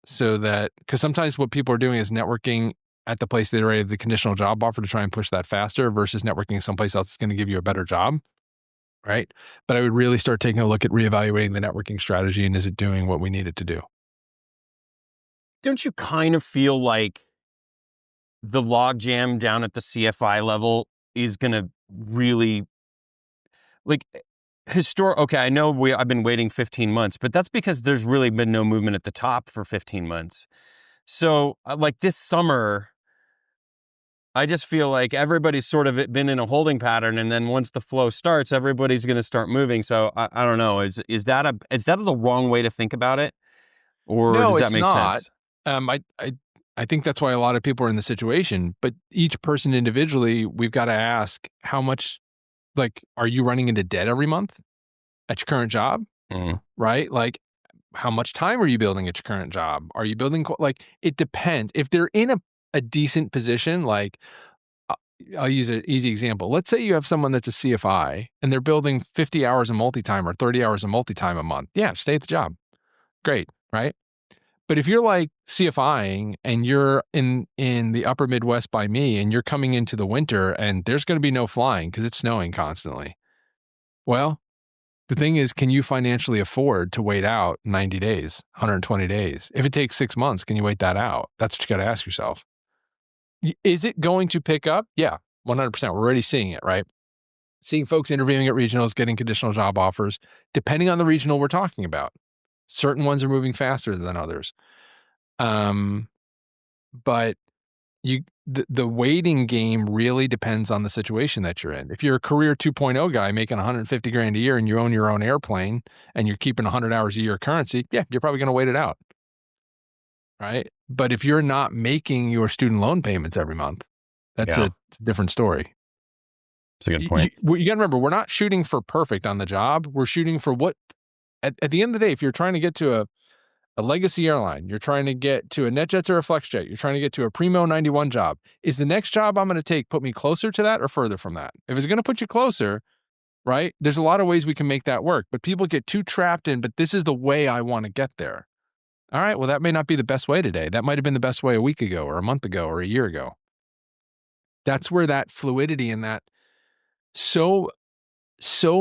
so that, because sometimes what people are doing is networking at the place they already have the conditional job offer to try and push that faster versus networking someplace else that's going to give you a better job. Right? But I would really start taking a look at reevaluating the networking strategy and is it doing what we need it to do? Don't you kind of feel like the logjam down at the CFI level is going to really, like, okay, I know I've been waiting 15 months, but that's because there's really been no movement at the top for 15 months. So like this summer, I just feel like everybody's sort of been in a holding pattern, and then once the flow starts, everybody's going to start moving. So I don't know. Is that the wrong way to think about it, or No, does that it's make not. sense? I think that's why a lot of people are in the situation. But each person individually, we've got to ask how much. Like, are you running into debt every month at your current job? Right? Like, how much time are you building at your current job? Are you building, like, it depends. If they're in a decent position, like, I'll use an easy example. Let's say you have someone that's a CFI and they're building 50 hours of multi-time or 30 hours of multi-time a month. Yeah, stay at the job. Great, right? But if you're like CFIing and you're in the upper Midwest by me and you're coming into the winter and there's going to be no flying because it's snowing constantly. Well, the thing is, can you financially afford to wait out 90 days, 120 days? If it takes 6 months, can you wait that out? That's what you got to ask yourself. Is it going to pick up? Yeah, 100%. We're already seeing it, right? Seeing folks interviewing at regionals, getting conditional job offers, depending on the regional we're talking about. Certain ones are moving faster than others. But the waiting game really depends on the situation that you're in. If you're a career 2.0 guy making 150 grand a year and you own your own airplane and you're keeping 100 hours a year currency, yeah, you're probably going to wait it out. Right? But if you're not making your student loan payments every month, that's a different story. That's a good point. You got to remember, we're not shooting for perfect on the job. We're shooting for what, at the end of the day, if you're trying to get to a legacy airline, you're trying to get to a NetJets or a FlexJet, you're trying to get to a Primo 91 job, is the next job I'm going to take put me closer to that or further from that? If it's going to put you closer, right, there's a lot of ways we can make that work, but people get too trapped in, but this is the way I want to get there. All right, well, that may not be the best way today. That might have been the best way a week ago or a month ago or a year ago. That's where that fluidity and that so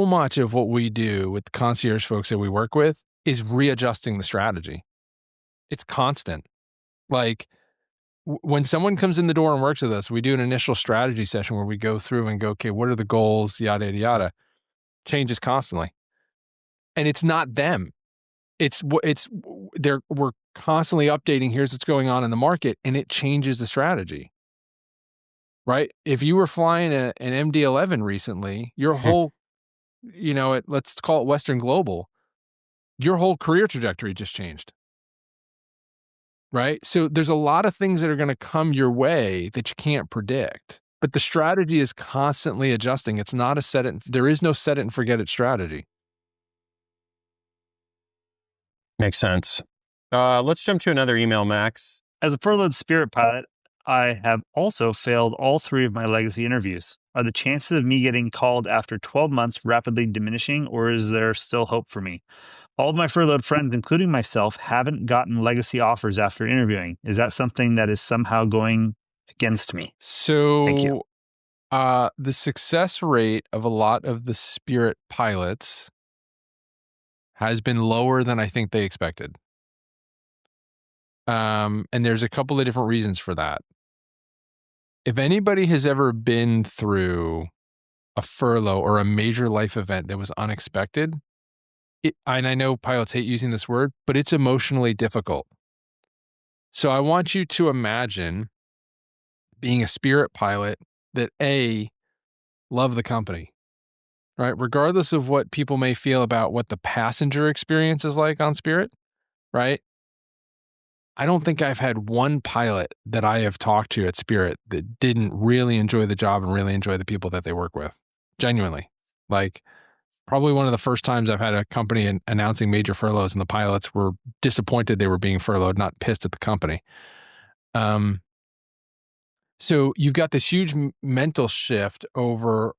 much of what we do with the concierge folks that we work with is readjusting the strategy. It's constant. Like when someone comes in the door and works with us, we do an initial strategy session where we go through and go, okay, what are the goals? Yada, yada, yada. Changes constantly. And it's not them. We're constantly updating. Here's what's going on in the market, and it changes the strategy. Right? If you were flying an MD-11 recently, your whole, let's call it Western Global, your whole career trajectory just changed. Right? So there's a lot of things that are going to come your way that you can't predict, but the strategy is constantly adjusting. It's not there is no set it and forget it strategy. Makes sense. Let's jump to another email, Max. As a furloughed Spirit pilot, I have also failed all 3 of my legacy interviews. Are the chances of me getting called after 12 months rapidly diminishing, or is there still hope for me? All of my furloughed friends, including myself, haven't gotten legacy offers after interviewing. Is that something that is somehow going against me? So, thank you. The success rate of a lot of the Spirit pilots has been lower than I think they expected. And there's a couple of different reasons for that. If anybody has ever been through a furlough or a major life event that was unexpected, and I know pilots hate using this word, but it's emotionally difficult. So I want you to imagine being a Spirit pilot that love the company, right? Regardless of what people may feel about what the passenger experience is like on Spirit, right? I don't think I've had one pilot that I have talked to at Spirit that didn't really enjoy the job and really enjoy the people that they work with. Genuinely. Like, probably one of the first times I've had a company announcing major furloughs and the pilots were disappointed they were being furloughed, not pissed at the company. So you've got this huge mental shift over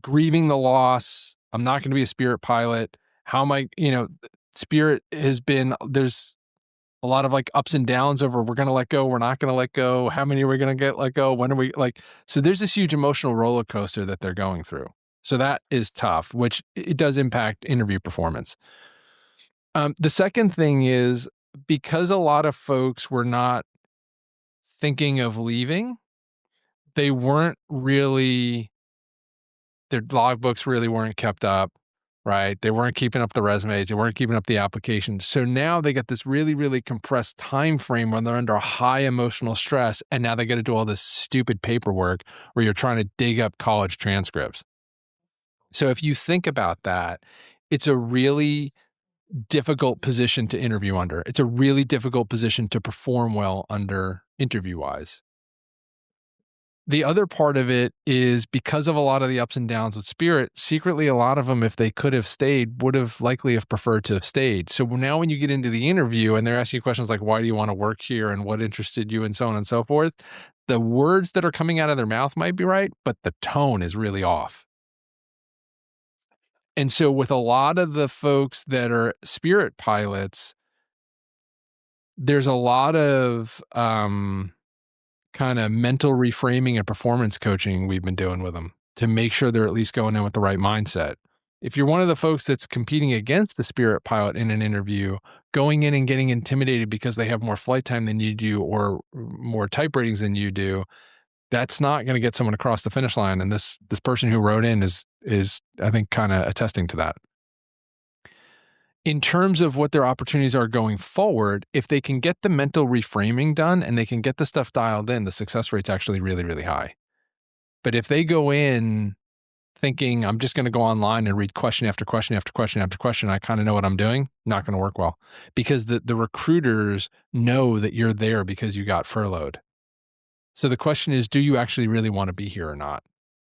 grieving the loss. I'm not going to be a Spirit pilot. How am I, Spirit has been, there's a lot of like ups and downs over we're going to let go, we're not going to let go. How many are we going to get let go? When are we so there's this huge emotional roller coaster that they're going through. So that is tough, which it does impact interview performance. The second thing is because a lot of folks were not thinking of leaving, they weren't really, their logbooks really weren't kept up, right? They weren't keeping up the resumes. They weren't keeping up the applications. So now they get this really, really compressed time frame when they're under high emotional stress. And now they got to do all this stupid paperwork where you're trying to dig up college transcripts. So if you think about that, it's a really difficult position to interview under. It's a really difficult position to perform well under interview-wise. The other part of it is because of a lot of the ups and downs with Spirit, secretly a lot of them, if they could have stayed, would have likely have preferred to have stayed. So now when you get into the interview and they're asking you questions like, why do you want to work here and what interested you and so on and so forth, the words that are coming out of their mouth might be right, but the tone is really off. And so with a lot of the folks that are Spirit pilots, there's a lot of kind of mental reframing and performance coaching we've been doing with them to make sure they're at least going in with the right mindset. If you're one of the folks that's competing against the Spirit pilot in an interview, going in and getting intimidated because they have more flight time than you do or more type ratings than you do, that's not going to get someone across the finish line. And this person who wrote in is I think kind of attesting to that. In terms of what their opportunities are going forward, if they can get the mental reframing done and they can get the stuff dialed in, the success rate's actually really, really high. But if they go in thinking, I'm just going to go online and read question after question after question after question, I kind of know what I'm doing, not going to work well. Because the recruiters know that you're there because you got furloughed. So the question is, do you actually really want to be here or not?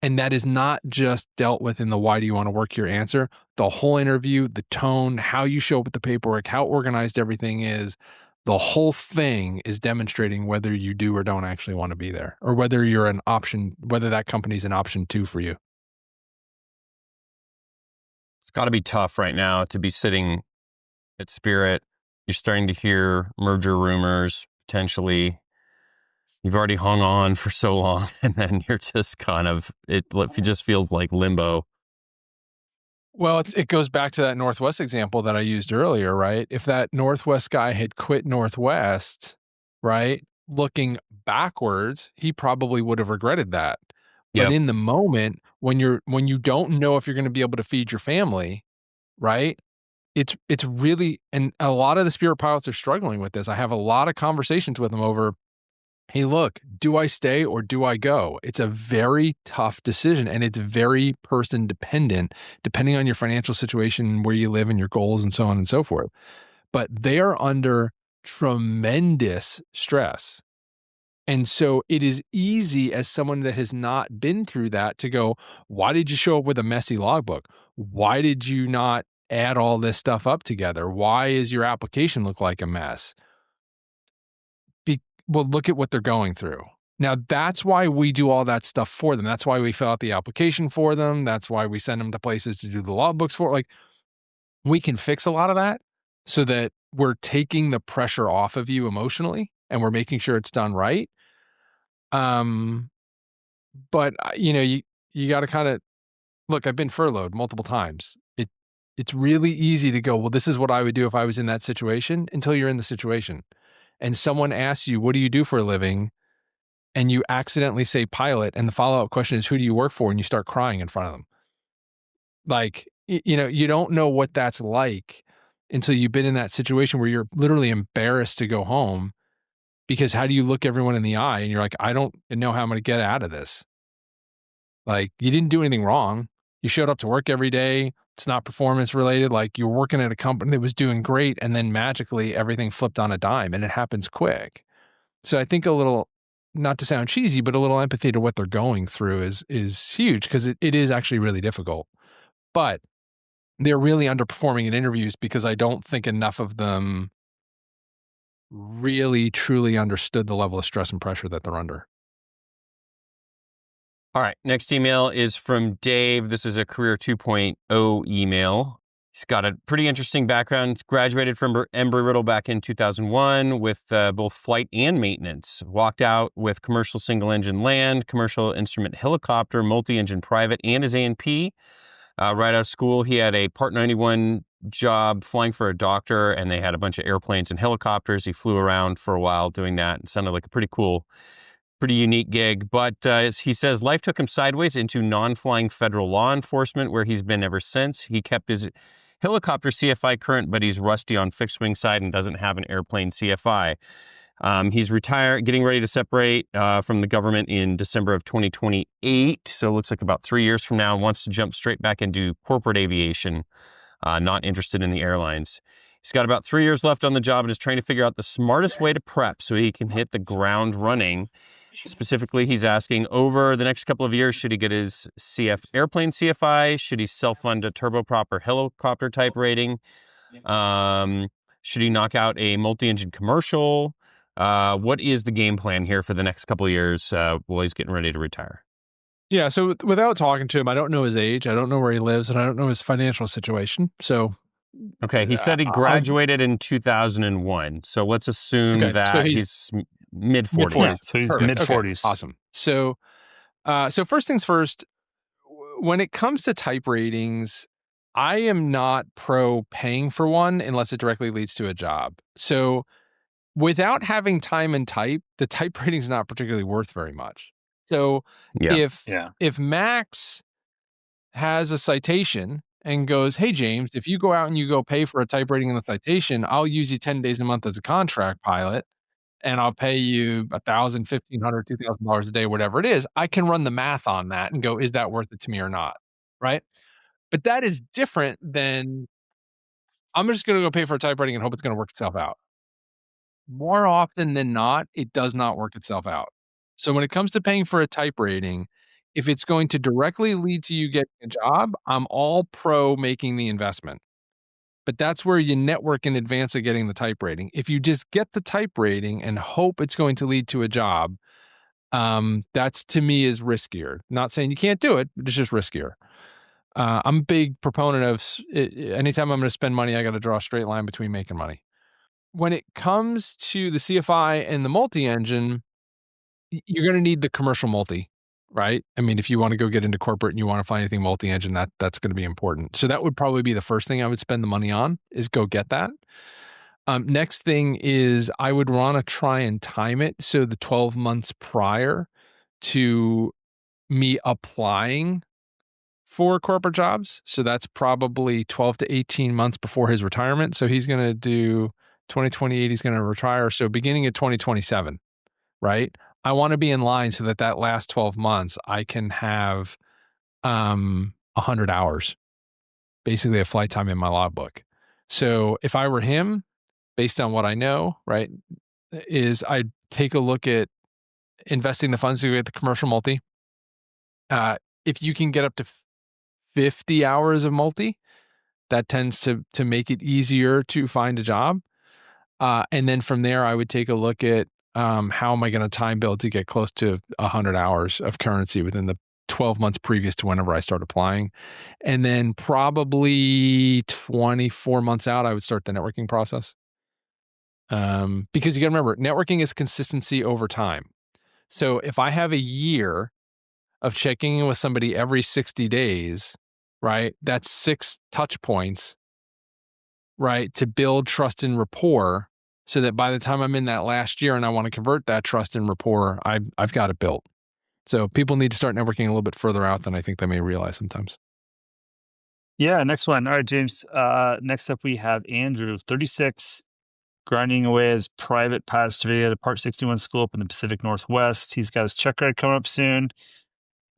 And that is not just dealt with in the why do you want to work here answer. The whole interview, the tone, how you show up with the paperwork, how organized everything is, the whole thing is demonstrating whether you do or don't actually want to be there or whether you're an option, whether that company's an option too for you. It's got to be tough right now to be sitting at Spirit. You're starting to hear merger rumors, potentially. You've already hung on for so long, and then you're just kind of, it just feels like limbo. Well, it goes back to that Northwest example that I used earlier, right? If that Northwest guy had quit Northwest, right, looking backwards, he probably would have regretted that. But in the moment, when you don't know if you're going to be able to feed your family, right? It's really, and a lot of the Spirit pilots are struggling with this. I have a lot of conversations with them over, hey, look, do I stay or do I go? It's a very tough decision and it's very person dependent, depending on your financial situation, where you live and your goals and so on and so forth. But they are under tremendous stress. And so it is easy as someone that has not been through that to go, why did you show up with a messy logbook? Why did you not add all this stuff up together? Why is your application look like a mess? Well, look at what they're going through. Now, that's why we do all that stuff for them. That's why we fill out the application for them. That's why we send them to places to do the logbooks for. Like, we can fix a lot of that so that we're taking the pressure off of you emotionally and we're making sure it's done right. But you got to kind of look, I've been furloughed multiple times. It's really easy to go, well, this is what I would do if I was in that situation, until you're in the situation. And someone asks you, what do you do for a living? And you accidentally say pilot. And the follow-up question is, who do you work for? And you start crying in front of them. Like, you don't know what that's like until you've been in that situation where you're literally embarrassed to go home, because how do you look everyone in the eye? And you're like, I don't know how I'm going to get out of this. Like, you didn't do anything wrong. You showed up to work every day. It's not performance related. Like, you're working at a company that was doing great, and then magically everything flipped on a dime, and it happens quick. So I think a little, not to sound cheesy, but a little empathy to what they're going through is huge, because it is actually really difficult. But they're really underperforming in interviews because I don't think enough of them really truly understood the level of stress and pressure that they're under. All right. Next email is from Dave. This is a Career 2.0 email. He's got a pretty interesting background. Graduated from Embry-Riddle back in 2001 with both flight and maintenance. Walked out with commercial single-engine land, commercial instrument helicopter, multi-engine private, and his A&P. Right out of school, he had a Part 91 job flying for a doctor, and they had a bunch of airplanes and helicopters. He flew around for a while doing that. It sounded like a pretty cool, pretty unique gig. But as he says, life took him sideways into non-flying federal law enforcement, where he's been ever since. He kept his helicopter CFI current, but he's rusty on fixed wing side and doesn't have an airplane CFI. He's retired, getting ready to separate from the government in December of 2028. So it looks like about 3 years from now, wants to jump straight back into corporate aviation, not interested in the airlines. He's got about 3 years left on the job and is trying to figure out the smartest way to prep so he can hit the ground running. Specifically, he's asking, over the next couple of years, should he get his airplane CFI? Should he self-fund a turboprop or helicopter type rating? Should he knock out a multi-engine commercial? What is the game plan here for the next couple of years while he's getting ready to retire? Yeah, so without talking to him, I don't know his age, I don't know where he lives, and I don't know his financial situation. So, okay, he said he graduated in 2001. So let's assume that he's mid-40s. Yeah, so he's mid-40s. Okay, awesome. So first things first, when it comes to type ratings, I am not pro paying for one unless it directly leads to a job. So without having time and type, the type rating is not particularly worth very much. So if Max has a citation and goes, hey, James, if you go out and you go pay for a type rating in the citation, I'll use you 10 days a month as a contract pilot, and I'll pay you $1,000, $1,500, $2,000 a day, whatever it is. I can run the math on that and go, is that worth it to me or not? Right? But that is different than, I'm just going to go pay for a type rating and hope it's going to work itself out. More often than not, it does not work itself out. So when it comes to paying for a type rating, if it's going to directly lead to you getting a job, I'm all pro making the investment. But that's where you network in advance of getting the type rating. If you just get the type rating and hope it's going to lead to a job, that's, to me, is riskier. Not saying you can't do it, but it's just riskier. I'm a big proponent of anytime I'm going to spend money, I got to draw a straight line between making money. When it comes to the CFI and the multi-engine, you're going to need the commercial multi, right? I mean, if you want to go get into corporate and you want to find anything multi-engine, that's going to be important. So that would probably be the first thing I would spend the money on, is go get that. Next thing is I would want to try and time it so the 12 months prior to me applying for corporate jobs. So that's probably 12 to 18 months before his retirement. So he's going to do 2028, he's going to retire. So beginning of 2027, right? I want to be in line so that last 12 months I can have 100 hours, basically a flight time in my logbook. So if I were him, based on what I know, right, is I'd take a look at investing the funds to get the commercial multi. If you can get up to 50 hours of multi, that tends to make it easier to find a job. And then from there, I would take a look at how am I going to time build to get close to 100 hours of currency within the 12 months previous to whenever I start applying. And then probably 24 months out, I would start the networking process. Because you got to remember, networking is consistency over time. So if I have a year of checking in with somebody every 60 days, right, that's 6 touch points, right, to build trust and rapport, so that by the time I'm in that last year and I want to convert that trust and rapport, I've got it built. So people need to start networking a little bit further out than I think they may realize sometimes. Yeah, next one. All right, James. Next up, we have Andrew, 36, grinding away as private pilot certificate at a Part 61 school up in the Pacific Northwest. He's got his check ride coming up soon.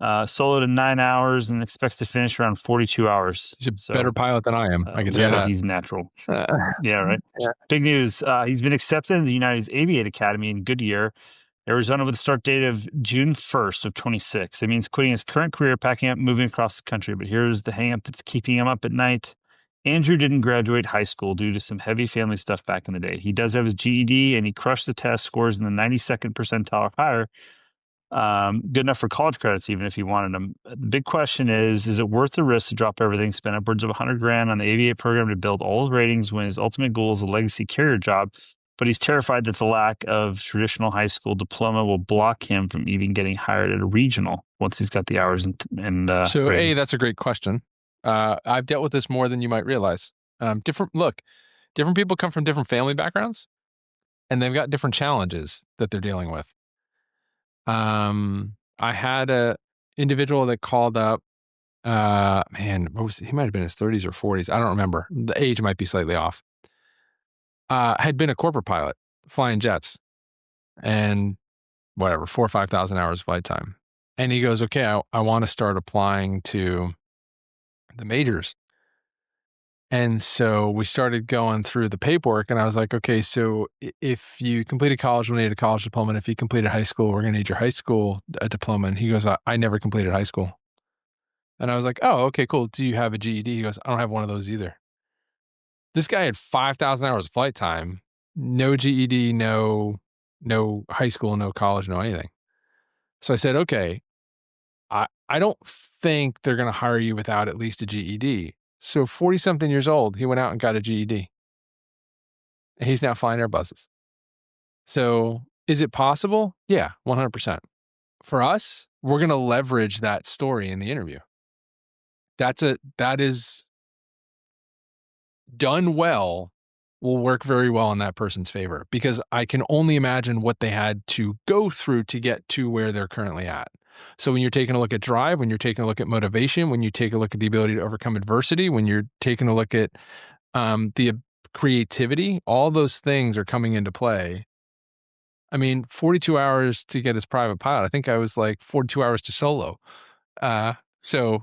Soloed in 9 hours and expects to finish around 42 hours. He's a better pilot than I am. I can looks say like that. he's natural. Yeah, right. Big news. He's been accepted into the United Aviate Academy in Goodyear, Arizona, with a start date of June 1st of 26. That means quitting his current career, packing up, moving across the country. But here's the hang up that's keeping him up at night. Andrew didn't graduate high school due to some heavy family stuff back in the day. He does have his GED, and he crushed the test, scores in the 92nd percentile or higher. Good enough for college credits, even if he wanted them. The big question is it worth the risk to drop everything, spend upwards of $100,000 on the Aviate program to build all his ratings when his ultimate goal is a legacy carrier job? But he's terrified that the lack of traditional high school diploma will block him from even getting hired at a regional once he's got the hours and So, ratings. that's a great question. I've dealt with this more than you might realize. Different people come from different family backgrounds, and they've got different challenges that they're dealing with. I had a individual that called up, he might have been in his 30s or 40s. I don't remember. The age might be slightly off. Had been a corporate pilot flying jets and 4,000 or 5,000 hours flight time. And he goes, okay, I want to start applying to the majors. And so we started going through the paperwork, and I was like, okay, so if you completed college, we'll need a college diploma. And if you completed high school, we're going to need your high school diploma. And he goes, I never completed high school. And I was like, oh, okay, cool. Do you have a GED? He goes, I don't have one of those either. This guy had 5,000 hours of flight time, no GED, no high school, no college, no anything. So I said, okay, I don't think they're going to hire you without at least a GED. So 40-something years old, he went out and got a GED. And he's now flying Airbuses. So is it possible? Yeah, 100%. For us, we're going to leverage that story in the interview. That is done well, will work very well in that person's favor, because I can only imagine what they had to go through to get to where they're currently at. So when you're taking a look at drive, when you're taking a look at motivation, when you take a look at the ability to overcome adversity, when you're taking a look at the creativity, all those things are coming into play. I mean, 42 hours to get his private pilot. I think I was like 42 hours to solo. So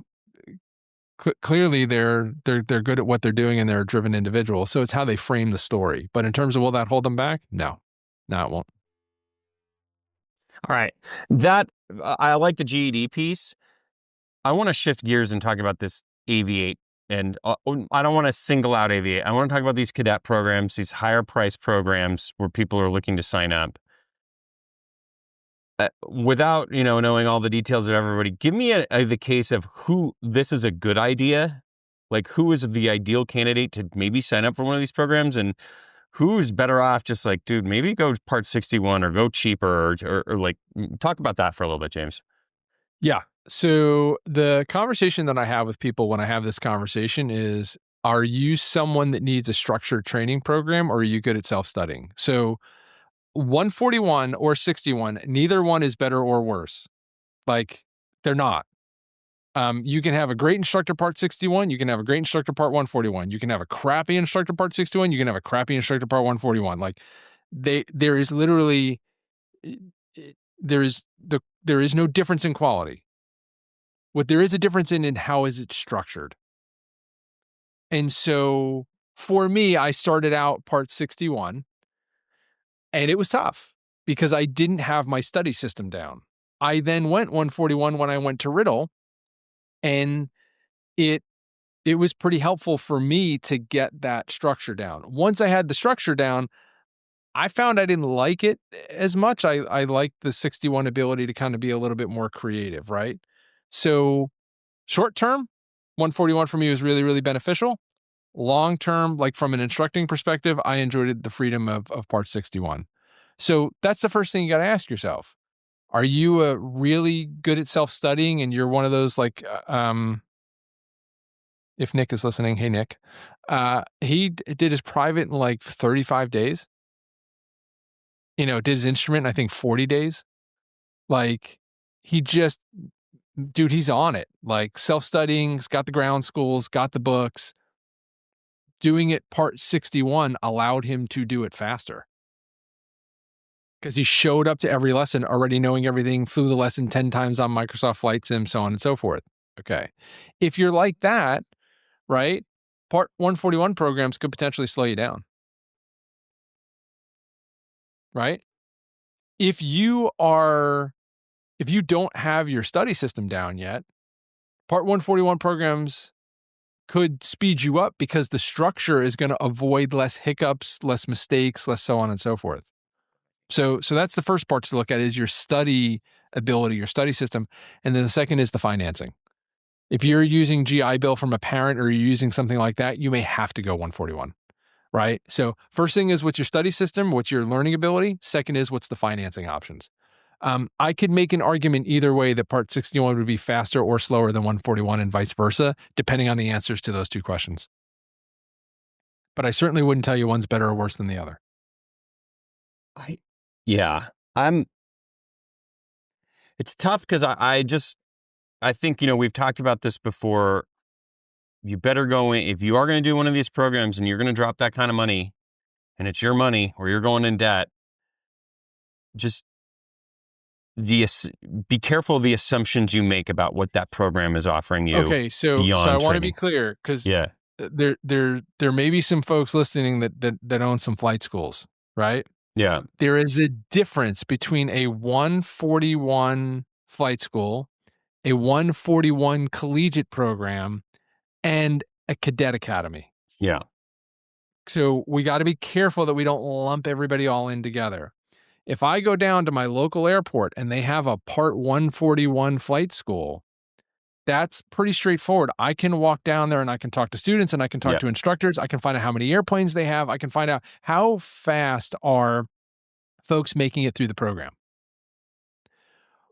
clearly they're good at what they're doing, and they're a driven individual. So it's how they frame the story. But in terms of will that hold them back? No, it won't. All right. I like the GED piece. I want to shift gears and talk about this Aviate. And I don't want to single out Aviate. I want to talk about these cadet programs, these higher price programs where people are looking to sign up. Without, knowing all the details of everybody, give me the case of who this is a good idea. Like, who is the ideal candidate to maybe sign up for one of these programs, and who's better off just like, dude, maybe go Part 61 or go cheaper or like, talk about that for a little bit, James. Yeah. So the conversation that I have with people when I have this conversation is, are you someone that needs a structured training program, or are you good at self-studying? So 141 or 61, neither one is better or worse. Like, they're not. You can have a great instructor Part 61. You can have a great instructor Part 141. You can have a crappy instructor Part 61. You can have a crappy instructor Part 141. Like, there is literally, there is no difference in quality. What there is a difference in how is it structured. And so for me, I started out Part 61, and it was tough because I didn't have my study system down. I then went 141 when I went to Riddle, and it was pretty helpful for me to get that structure down. Once I had the structure down, I found I didn't like it as much. I liked the 61 ability to kind of be a little bit more creative, right? So short term, 141 for me was really, really beneficial. Long term, like from an instructing perspective, I enjoyed the freedom of Part 61. So that's the first thing you got to ask yourself. Are you really good at self-studying, and you're one of those like, if Nick is listening, hey, Nick, he did his private in like 35 days, did his instrument in, I think, 40 days. Like, he's on it. Like, self-studying, he's got the ground schools, got the books. Doing it Part 61 allowed him to do it faster. because he showed up to every lesson already knowing everything, flew the lesson 10 times on Microsoft Flight Sim, so on and so forth. Okay. If you're like that, right, Part 141 programs could potentially slow you down. Right? If you don't have your study system down yet, Part 141 programs could speed you up because the structure is going to avoid less hiccups, less mistakes, less so on and so forth. So that's the first part to look at, is your study ability, your study system. And then the second is the financing. If you're using GI Bill from a parent or you're using something like that, you may have to go 141, right? So first thing is, what's your study system? What's your learning ability? Second is, what's the financing options? I could make an argument either way that Part 61 would be faster or slower than 141 and vice versa, depending on the answers to those two questions. But I certainly wouldn't tell you one's better or worse than the other. It's tough because I think, we've talked about this before. You better go in, if you are going to do one of these programs and you're going to drop that kind of money and it's your money or you're going in debt, just be careful of the assumptions you make about what that program is offering you. Okay, so I want to be clear, because there may be some folks listening that own some flight schools, right? Yeah. There is a difference between a 141 flight school, a 141 collegiate program, and a cadet academy. Yeah. So we got to be careful that we don't lump everybody all in together. If I go down to my local airport and they have a Part 141 flight school, that's pretty straightforward. I can walk down there and I can talk to students and I can talk to instructors. I can find out how many airplanes they have. I can find out how fast are folks making it through the program.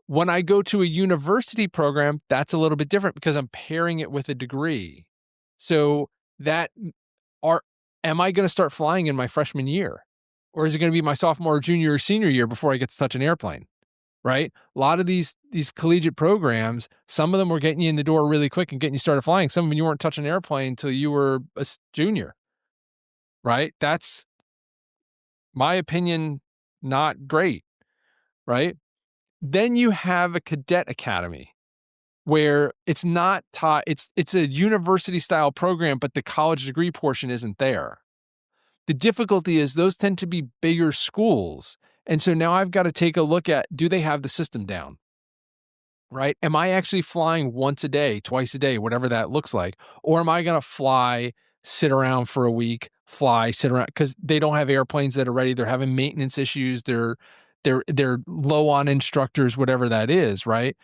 When I go to a university program, that's a little bit different because I'm pairing it with a degree. So am I going to start flying in my freshman year? Or is it going to be my sophomore, junior, or senior year before I get to touch an airplane? Right? A lot of these collegiate programs, some of them were getting you in the door really quick and getting you started flying. Some of them you weren't touching an airplane until you were a junior. Right? That's, my opinion, not great. Right? Then you have a cadet academy where it's not taught, it's a university style program, but the college degree portion isn't there. The difficulty is those tend to be bigger schools. And so now I've got to take a look at, do they have the system down? Right? Am I actually flying once a day, twice a day, whatever that looks like? Or am I going to fly, sit around for a week, sit around, because they don't have airplanes that are ready. They're having maintenance issues. They're low on instructors, whatever that is, right?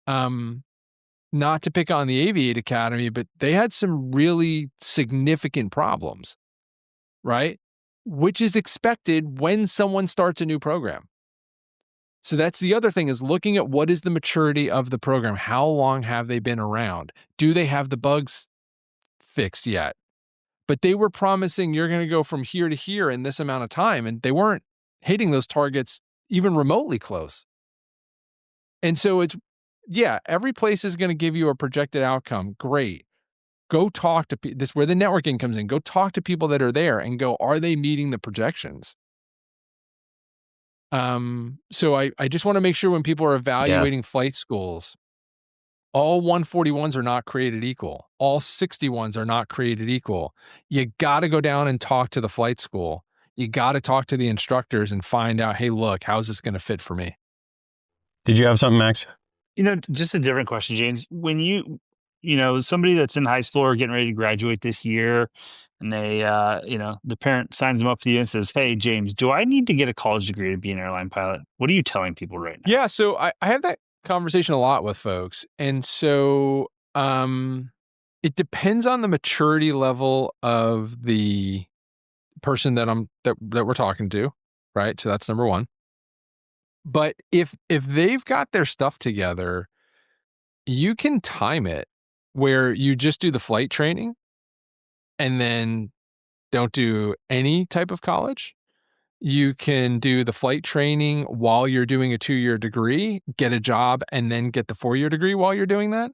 Not to pick on the Aviate Academy, but they had some really significant problems. Right? Which is expected when someone starts a new program. So that's the other thing, is looking at what is the maturity of the program. How long have they been around? Do they have the bugs fixed yet? But they were promising you're going to go from here to here in this amount of time, and they weren't hitting those targets even remotely close. And so every place is going to give you a projected outcome. Great. Go talk to this is where the networking comes in. Go talk to people that are there and go, are they meeting the projections? So I just want to make sure when people are evaluating flight schools, all 141s are not created equal. All 61s are not created equal. You got to go down and talk to the flight school. You got to talk to the instructors and find out, hey, look, how's this going to fit for me? Did you have something, Max? Just a different question, James. When somebody that's in high school or getting ready to graduate this year, and they, the parent signs them up to you and says, hey, James, do I need to get a college degree to be an airline pilot? What are you telling people right now? Yeah, so I have that conversation a lot with folks. And so it depends on the maturity level of the person that we're talking to, right? So that's number one. But if they've got their stuff together, you can time it where you just do the flight training and then don't do any type of college. You can do the flight training while you're doing a 2-year degree, get a job, and then get the 4-year degree while you're doing that.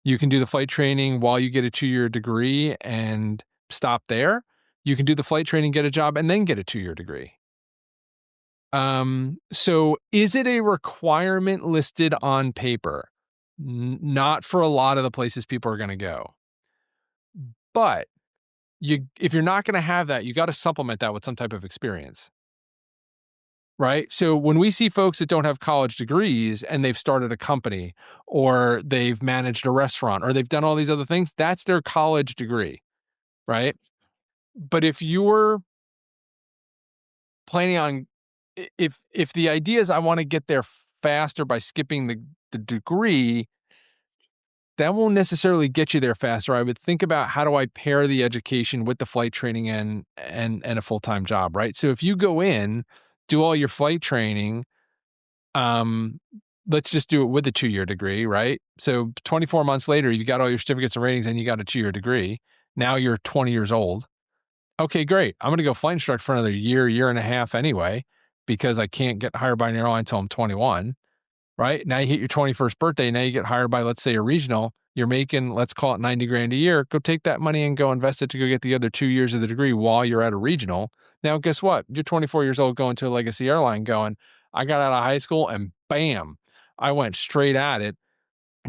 You can do the flight training while you get a 2-year degree and stop there. You can do the flight training, get a job, and then get a 2-year degree. So is it a requirement listed on paper? Not for a lot of the places people are going to go. But if you're not going to have that, you got to supplement that with some type of experience. Right? So when we see folks that don't have college degrees and they've started a company or they've managed a restaurant or they've done all these other things, that's their college degree, right? But if you're planning on, if the idea is I want to get there faster by skipping the degree, that won't necessarily get you there faster. I would think about how do I pair the education with the flight training and a full-time job, right? So if you go in, do all your flight training, let's just do it with a 2-year degree, right? So 24 months later, you got all your certificates and ratings and you got a 2-year degree. Now you're 20 years old. Okay, great. I'm going to go flight instructor for another year and a half anyway, because I can't get hired by an airline until I'm 21, right? Now you hit your 21st birthday. Now you get hired by, let's say, a regional. You're making, let's call it 90 grand a year. Go take that money and go invest it to go get the other 2 years of the degree while you're at a regional. Now, guess what? You're 24 years old going to a legacy airline going, I got out of high school and bam, I went straight at it,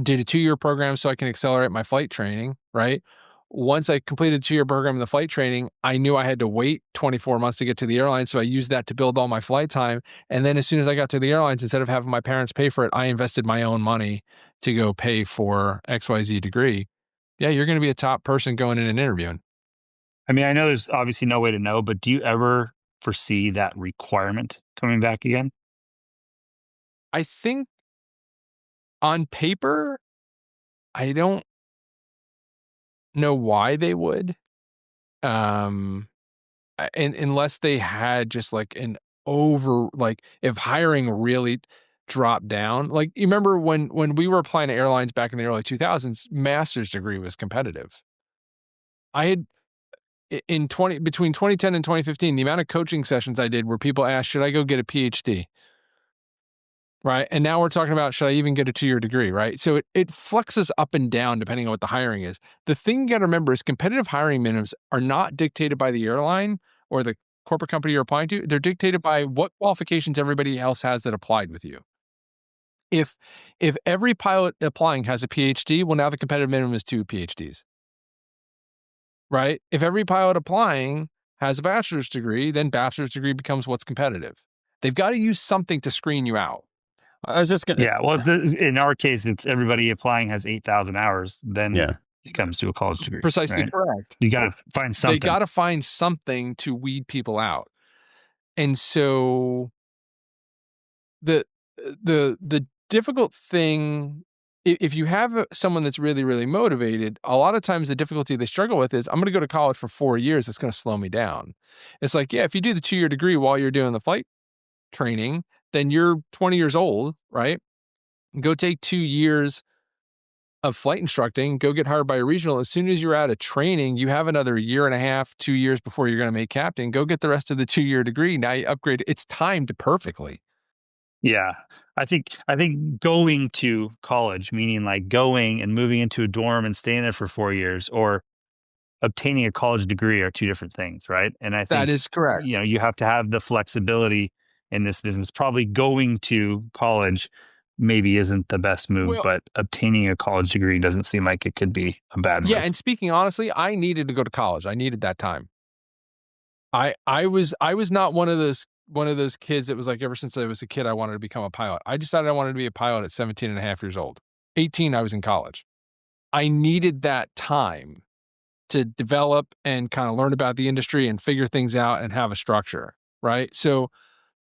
did a 2-year program so I can accelerate my flight training, right? Once I completed the 2-year program in the flight training, I knew I had to wait 24 months to get to the airline. So I used that to build all my flight time. And then as soon as I got to the airlines, instead of having my parents pay for it, I invested my own money to go pay for XYZ degree. Yeah, you're going to be a top person going in and interviewing. I mean, I know there's obviously no way to know, but do you ever foresee that requirement coming back again? I think on paper, I don't know why they would. And unless they had just like if hiring really dropped down, like you remember when we were applying to airlines back in the early 2000s, master's degree was competitive. I had between 2010 and 2015, the amount of coaching sessions I did where people asked, should I go get a PhD? Right. And now we're talking about, should I even get a 2-year degree? Right. So it fluxes up and down depending on what the hiring is. The thing you got to remember is competitive hiring minimums are not dictated by the airline or the corporate company you're applying to. They're dictated by what qualifications everybody else has that applied with you. If every pilot applying has a PhD, well, now the competitive minimum is 2 PhDs. Right. If every pilot applying has a bachelor's degree, then bachelor's degree becomes what's competitive. They've got to use something to screen you out. I was just going to. Yeah. Well, in our case, it's everybody applying has 8,000 hours. Then it comes to a college degree. Precisely right? correct. You got to find something. They got to find something to weed people out. And so the difficult thing, if you have someone that's really, really motivated, a lot of times the difficulty they struggle with is, I'm going to go to college for 4 years. It's going to slow me down. It's like, yeah, if you do the 2-year degree while you're doing the flight training, then you're 20 years old, right? Go take 2 years of flight instructing, go get hired by a regional. As soon as you're out of training, you have another 1.5 years, 2 years before you're going to make captain. Go get the rest of the 2-year degree. Now you upgrade. It's timed perfectly. Yeah. I think going to college, meaning like going and moving into a dorm and staying there for 4 years, or obtaining a college degree, are two different things, right? And I think that is correct. You have to have the flexibility in this business. Probably going to college maybe isn't the best move, but obtaining a college degree doesn't seem like it could be a bad move. Yeah, and speaking honestly, I needed to go to college. I needed that time. I was not one of those kids that was like, ever since I was a kid, I wanted to become a pilot. I decided I wanted to be a pilot at 17 and a half years old. 18, I was in college. I needed that time to develop and kind of learn about the industry and figure things out and have a structure, right? So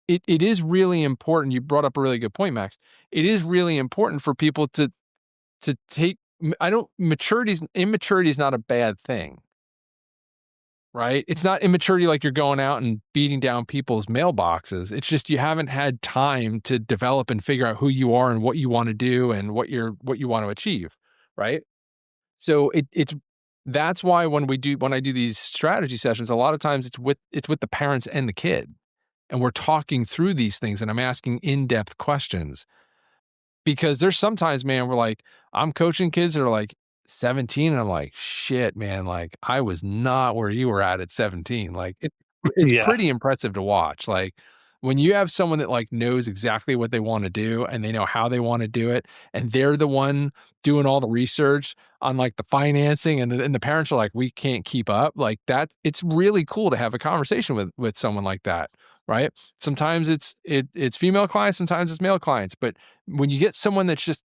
it is really important. You brought up a really good point, Max. It is really important for people to take, immaturity is not a bad thing, right? It's not immaturity like you're going out and beating down people's mailboxes. It's just you haven't had time to develop and figure out who you are and what you want to do and what you want to achieve, right? So that's why when I do these strategy sessions, a lot of times it's with the parents and the kid, and we're talking through these things, and I'm asking in-depth questions, because there's sometimes, man, we're like, I'm coaching kids that are like 17, and I'm like, shit, man, like I was not where you were at 17. Like it's pretty impressive to watch. Like When you have someone that like knows exactly what they want to do and they know how they want to do it, and they're the one doing all the research on like the financing, and the parents are like, we can't keep up, like that, it's really cool to have a conversation with someone like that, right? Sometimes it's female clients, sometimes it's male clients, but when you get someone that's just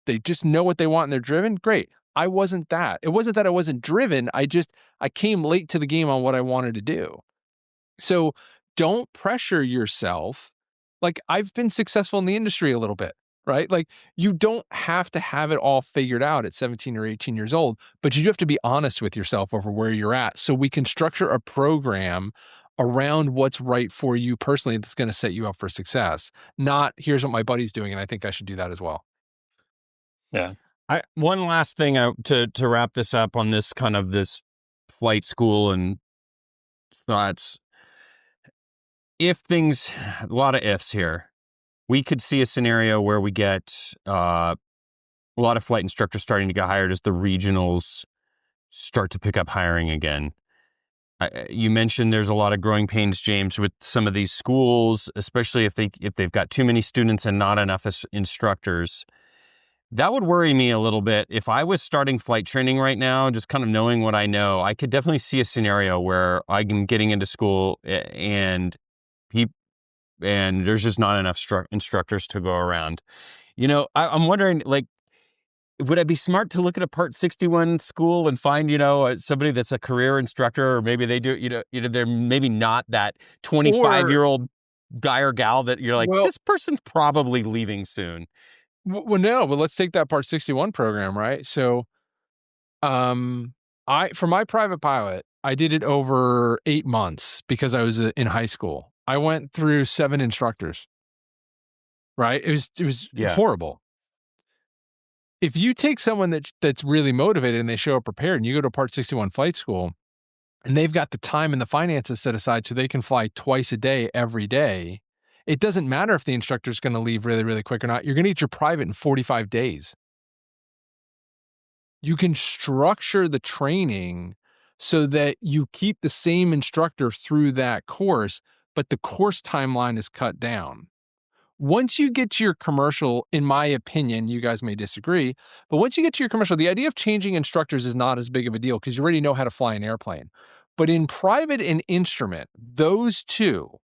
they just know what they want and they're driven, great. I wasn't that. It wasn't that I wasn't driven. I came late to the game on what I wanted to do. So don't pressure yourself. Like, I've been successful in the industry a little bit, right? Like, you don't have to have it all figured out at 17 or 18 years old, but you have to be honest with yourself over where you're at so we can structure a program around what's right for you personally that's going to set you up for success. Not, here's what my buddy's doing and I think I should do that as well. Yeah. One last thing to wrap this up on this kind of this flight school and thoughts. If things, a lot of ifs here, we could see a scenario where we get a lot of flight instructors starting to get hired as the regionals start to pick up hiring again. You mentioned there's a lot of growing pains, James, with some of these schools, especially if they've got too many students and not enough instructors. That would worry me a little bit. If I was starting flight training right now, just kind of knowing what I know, I could definitely see a scenario where I'm getting into school and there's just not enough instructors to go around. I'm wondering, like, would I be smart to look at a Part 61 school and find, somebody that's a career instructor, or maybe they do, they're maybe not that 25-year-old guy or gal that you're like, this person's probably leaving soon. Well, no, but let's take that Part 61 program, right? So, for my private pilot, I did it over 8 months because I was in high school. I went through 7 instructors, right? It was horrible. If you take someone that's really motivated and they show up prepared and you go to Part 61 flight school and they've got the time and the finances set aside so they can fly twice a day, every day, it doesn't matter if the instructor's going to leave really, really quick or not. You're going to get your private in 45 days. You can structure the training so that you keep the same instructor through that course, but the course timeline is cut down. Once you get to your commercial, in my opinion, you guys may disagree, but once you get to your commercial, the idea of changing instructors is not as big of a deal because you already know how to fly an airplane. But in private and instrument, those two,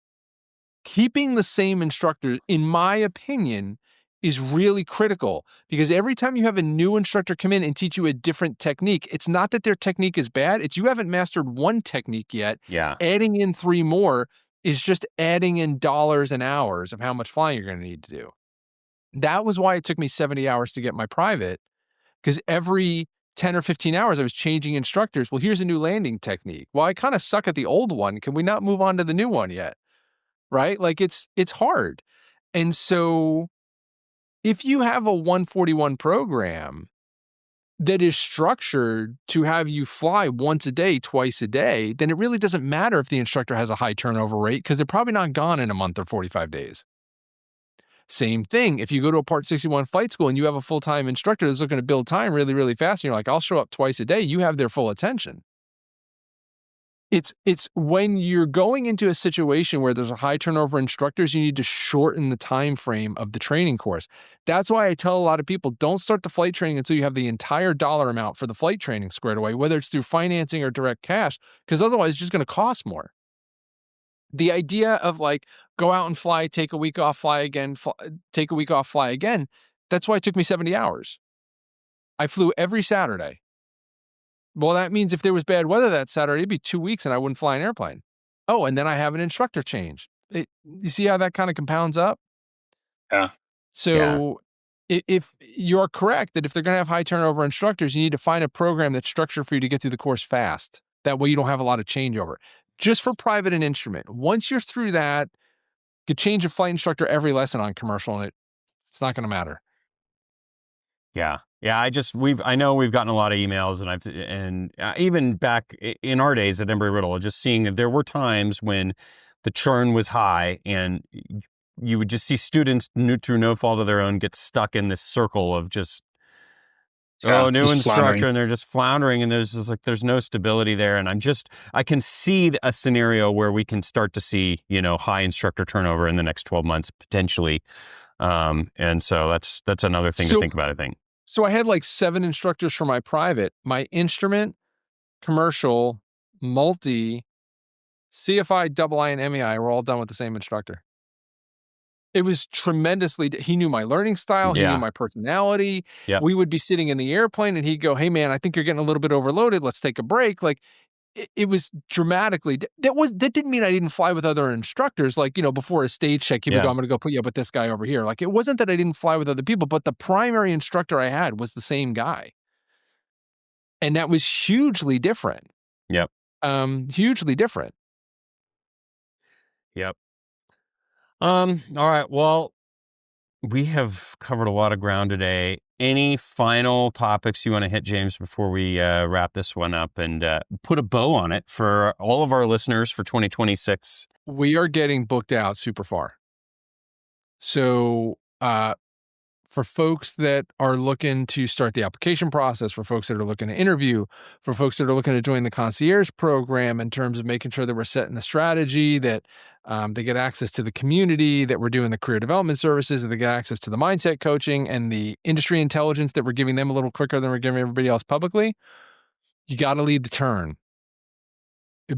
keeping the same instructor, in my opinion, is really critical because every time you have a new instructor come in and teach you a different technique, it's not that their technique is bad. It's you haven't mastered one technique yet. Yeah. Adding in 3 more is just adding in dollars and hours of how much flying you're going to need to do. That was why it took me 70 hours to get my private, because every 10 or 15 hours I was changing instructors. Well, here's a new landing technique. Well, I kind of suck at the old one. Can we not move on to the new one yet? Right? Like it's hard. And so if you have a 141 program that is structured to have you fly once a day, twice a day, then it really doesn't matter if the instructor has a high turnover rate because they're probably not gone in a month or 45 days. Same thing. If you go to a Part 61 flight school and you have a full-time instructor that's looking to build time really, really fast, and you're like, I'll show up twice a day, you have their full attention. It's when you're going into a situation where there's a high turnover instructors, you need to shorten the time frame of the training course. That's why I tell a lot of people, don't start the flight training until you have the entire dollar amount for the flight training squared away, whether it's through financing or direct cash, because otherwise it's just going to cost more. The idea of like, go out and fly, take a week off, fly again, take a week off, fly again, that's why it took me 70 hours. I flew every Saturday. Well, that means if there was bad weather that Saturday, it'd be 2 weeks and I wouldn't fly an airplane. Oh, and then I have an instructor change. You see how that kind of compounds up? Yeah. So if you're correct that if they're going to have high turnover instructors, you need to find a program that's structured for you to get through the course fast. That way you don't have a lot of changeover. Just for private and instrument. Once you're through that, you could change a flight instructor every lesson on commercial and it's not going to matter. Yeah. Yeah. I know we've gotten a lot of emails and even back in our days at Embry-Riddle, just seeing that there were times when the churn was high and you would just see students through no fault of their own get stuck in this circle of just new just instructor, floundering. and they're just floundering, and there's no stability there. And I can see a scenario where we can start to see, high instructor turnover in the next 12 months, potentially. And so that's another thing to think about, I think. So I had like 7 instructors for my private, my instrument, commercial, multi, CFI, double I, and MEI were all done with the same instructor. It was tremendously, he knew my learning style. He knew my personality. Yep. We would be sitting in the airplane and he'd go, "Hey man, I think you're getting a little bit overloaded. Let's take a break." Like it was dramatically, that didn't mean I didn't fly with other instructors. Like, before a stage check, he would go, "I'm going to go put you up with this guy over here." Like it wasn't that I didn't fly with other people, but the primary instructor I had was the same guy. And that was hugely different. Yep. Hugely different. Yep. All right. Well, we have covered a lot of ground today. Any final topics you want to hit, James, before we wrap this one up and put a bow on it for all of our listeners for 2026? We are getting booked out super far. So for folks that are looking to start the application process, for folks that are looking to interview, for folks that are looking to join the concierge program in terms of making sure that we're setting the strategy, that they get access to the community, that we're doing the career development services, that they get access to the mindset coaching and the industry intelligence that we're giving them a little quicker than we're giving everybody else publicly, you got to lead the turn.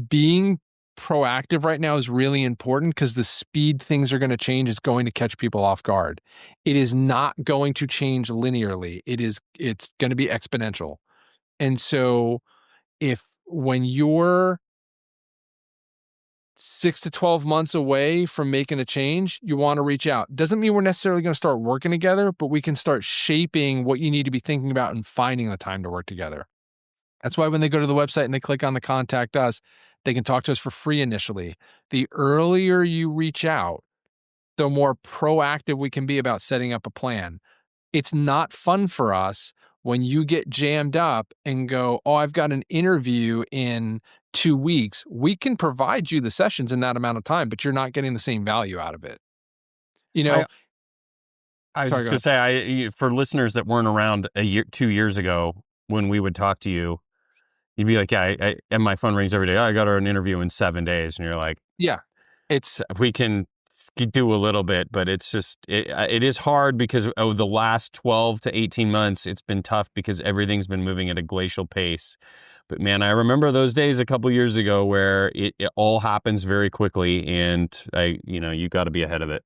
Being proactive right now is really important because the speed things are going to change is going to catch people off guard. It is not going to change linearly. It's going to be exponential. And so when you're 6 to 12 months away from making a change, you want to reach out. Doesn't mean we're necessarily going to start working together, but we can start shaping what you need to be thinking about and finding the time to work together. That's why when they go to the website and they click on the contact us, they can talk to us for free initially. The earlier you reach out, the more proactive we can be about setting up a plan. It's not fun for us when you get jammed up and go, "Oh, I've got an interview in 2 weeks." We can provide you the sessions in that amount of time, but you're not getting the same value out of it. I was just going to say, for listeners that weren't around 2 years ago when we would talk to you, you'd be like, "Yeah, and my phone rings every day. I got an interview in 7 days," and you're like, "Yeah, we can do a little bit, but it's just it is hard because of the last 12 to 18 months. It's been tough because everything's been moving at a glacial pace. But man, I remember those days a couple years ago where it all happens very quickly, and you got to be ahead of it."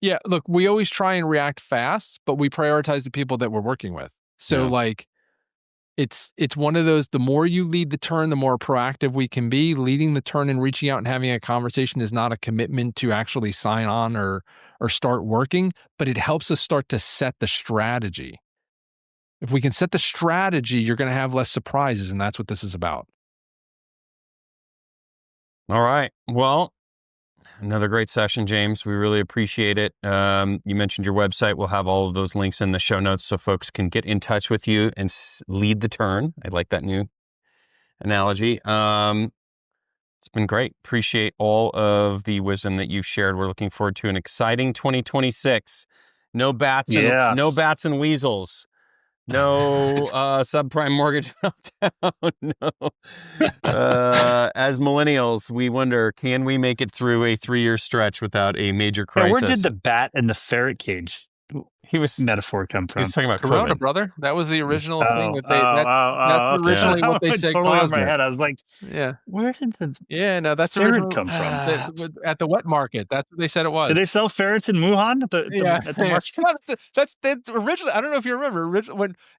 Yeah, look, we always try and react fast, but we prioritize the people that we're working with. So it's one of those, the more you lead the turn, the more proactive we can be. Leading the turn and reaching out and having a conversation is not a commitment to actually sign on or start working, but it helps us start to set the strategy. If we can set the strategy, you're going to have less surprises, and that's what this is about. All right. Well, another great session, James. We really appreciate it. You mentioned your website. We'll have all of those links in the show notes so folks can get in touch with you and lead the turn. I like that new analogy. It's been great. Appreciate all of the wisdom that you've shared. We're looking forward to an exciting 2026. No bats and weasels. No subprime mortgage meltdown. No. As millennials, we wonder, can we make it through a 3-year stretch without a major crisis? Where did the bat and the ferret cage metaphor come from? He was talking about Corona, COVID. brother. That was the original thing that they. That's originally what they said. Totally caused over my it. head. I was like, Yeah. Where did the that's ferret originally come from? at the wet market. That's what they said it was. Did they sell ferrets in Wuhan at the market? That's originally. I don't know if you remember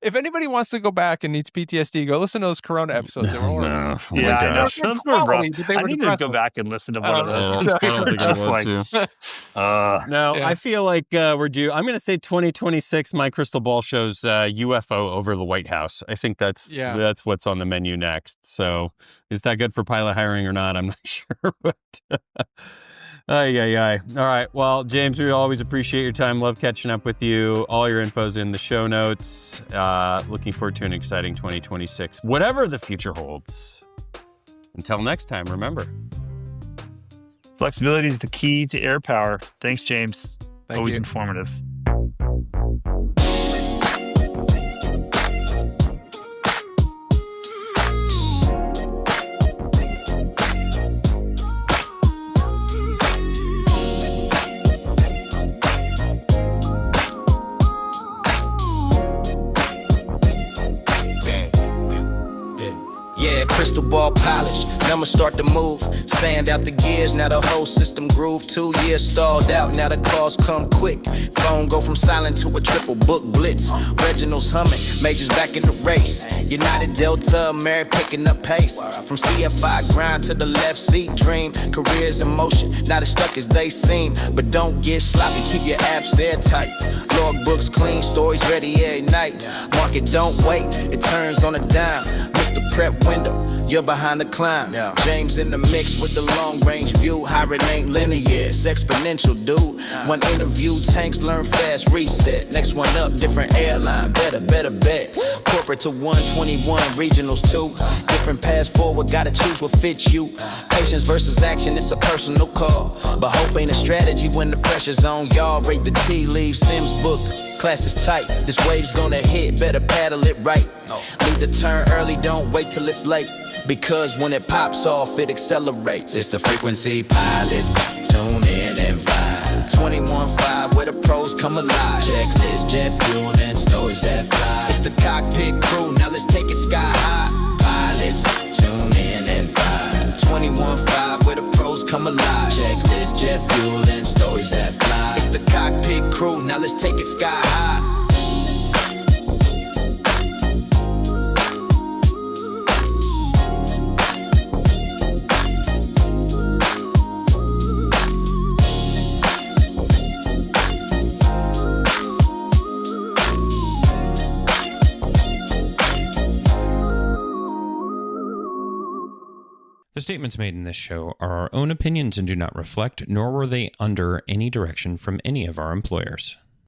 if anybody wants to go back and needs PTSD, go listen to those Corona episodes. They were No. I know. Those were rough. I need to go back and listen to one of those. I don't think I want to. I feel like we're due. I'm going to say 2026. My crystal ball shows UFO over the White House. I think that's what's on the menu next. So, is that good for pilot hiring or not? I'm not sure. But All right. Well, James, we always appreciate your time. Love catching up with you. All your info's in the show notes. Looking forward to an exciting 2026, whatever the future holds. Until next time, remember, flexibility is the key to air power. Thanks, James. Always informative. crystal ball polished, numbers start to move. Sand out the gears, now the whole system groove. 2 years stalled out, now the calls come quick. Phone go from silent to a triple book blitz. Reginald's humming, Major's back in the race. United Delta, Mary picking up pace. From CFI grind to the left seat dream. Careers in motion, not as stuck as they seem. But don't get sloppy, keep your apps airtight. Log books clean, stories ready every night. Market don't wait, it turns on a dime. Mr. Prep window, you're behind the climb. James in the mix with the long range view. Hiring ain't linear, it's exponential, dude. One interview, tanks learn fast, reset. Next one up, different airline, better bet. Corporate to 121, regionals too. Different paths forward, gotta choose what fits you. Patience versus action, it's a personal call. But hope ain't a strategy when the pressure's on y'all. Rate the tea leaves, Sims booked. Class is tight, this wave's gonna hit, better paddle it right. Need to turn early, don't wait till it's late. Because when it pops off, it accelerates. It's the frequency pilots, tune in and vibe. 21.5, where the pros come alive. Checklist, jet fuel, and stories that fly. It's the cockpit crew, now let's take it sky high. Pilots, tune in and vibe. 21.5, where the pros come alive. Checklist, jet fuel, and stories that fly. It's the cockpit crew, now let's take it sky high. The statements made in this show are our own opinions and do not reflect, nor were they under any direction from any of our employers.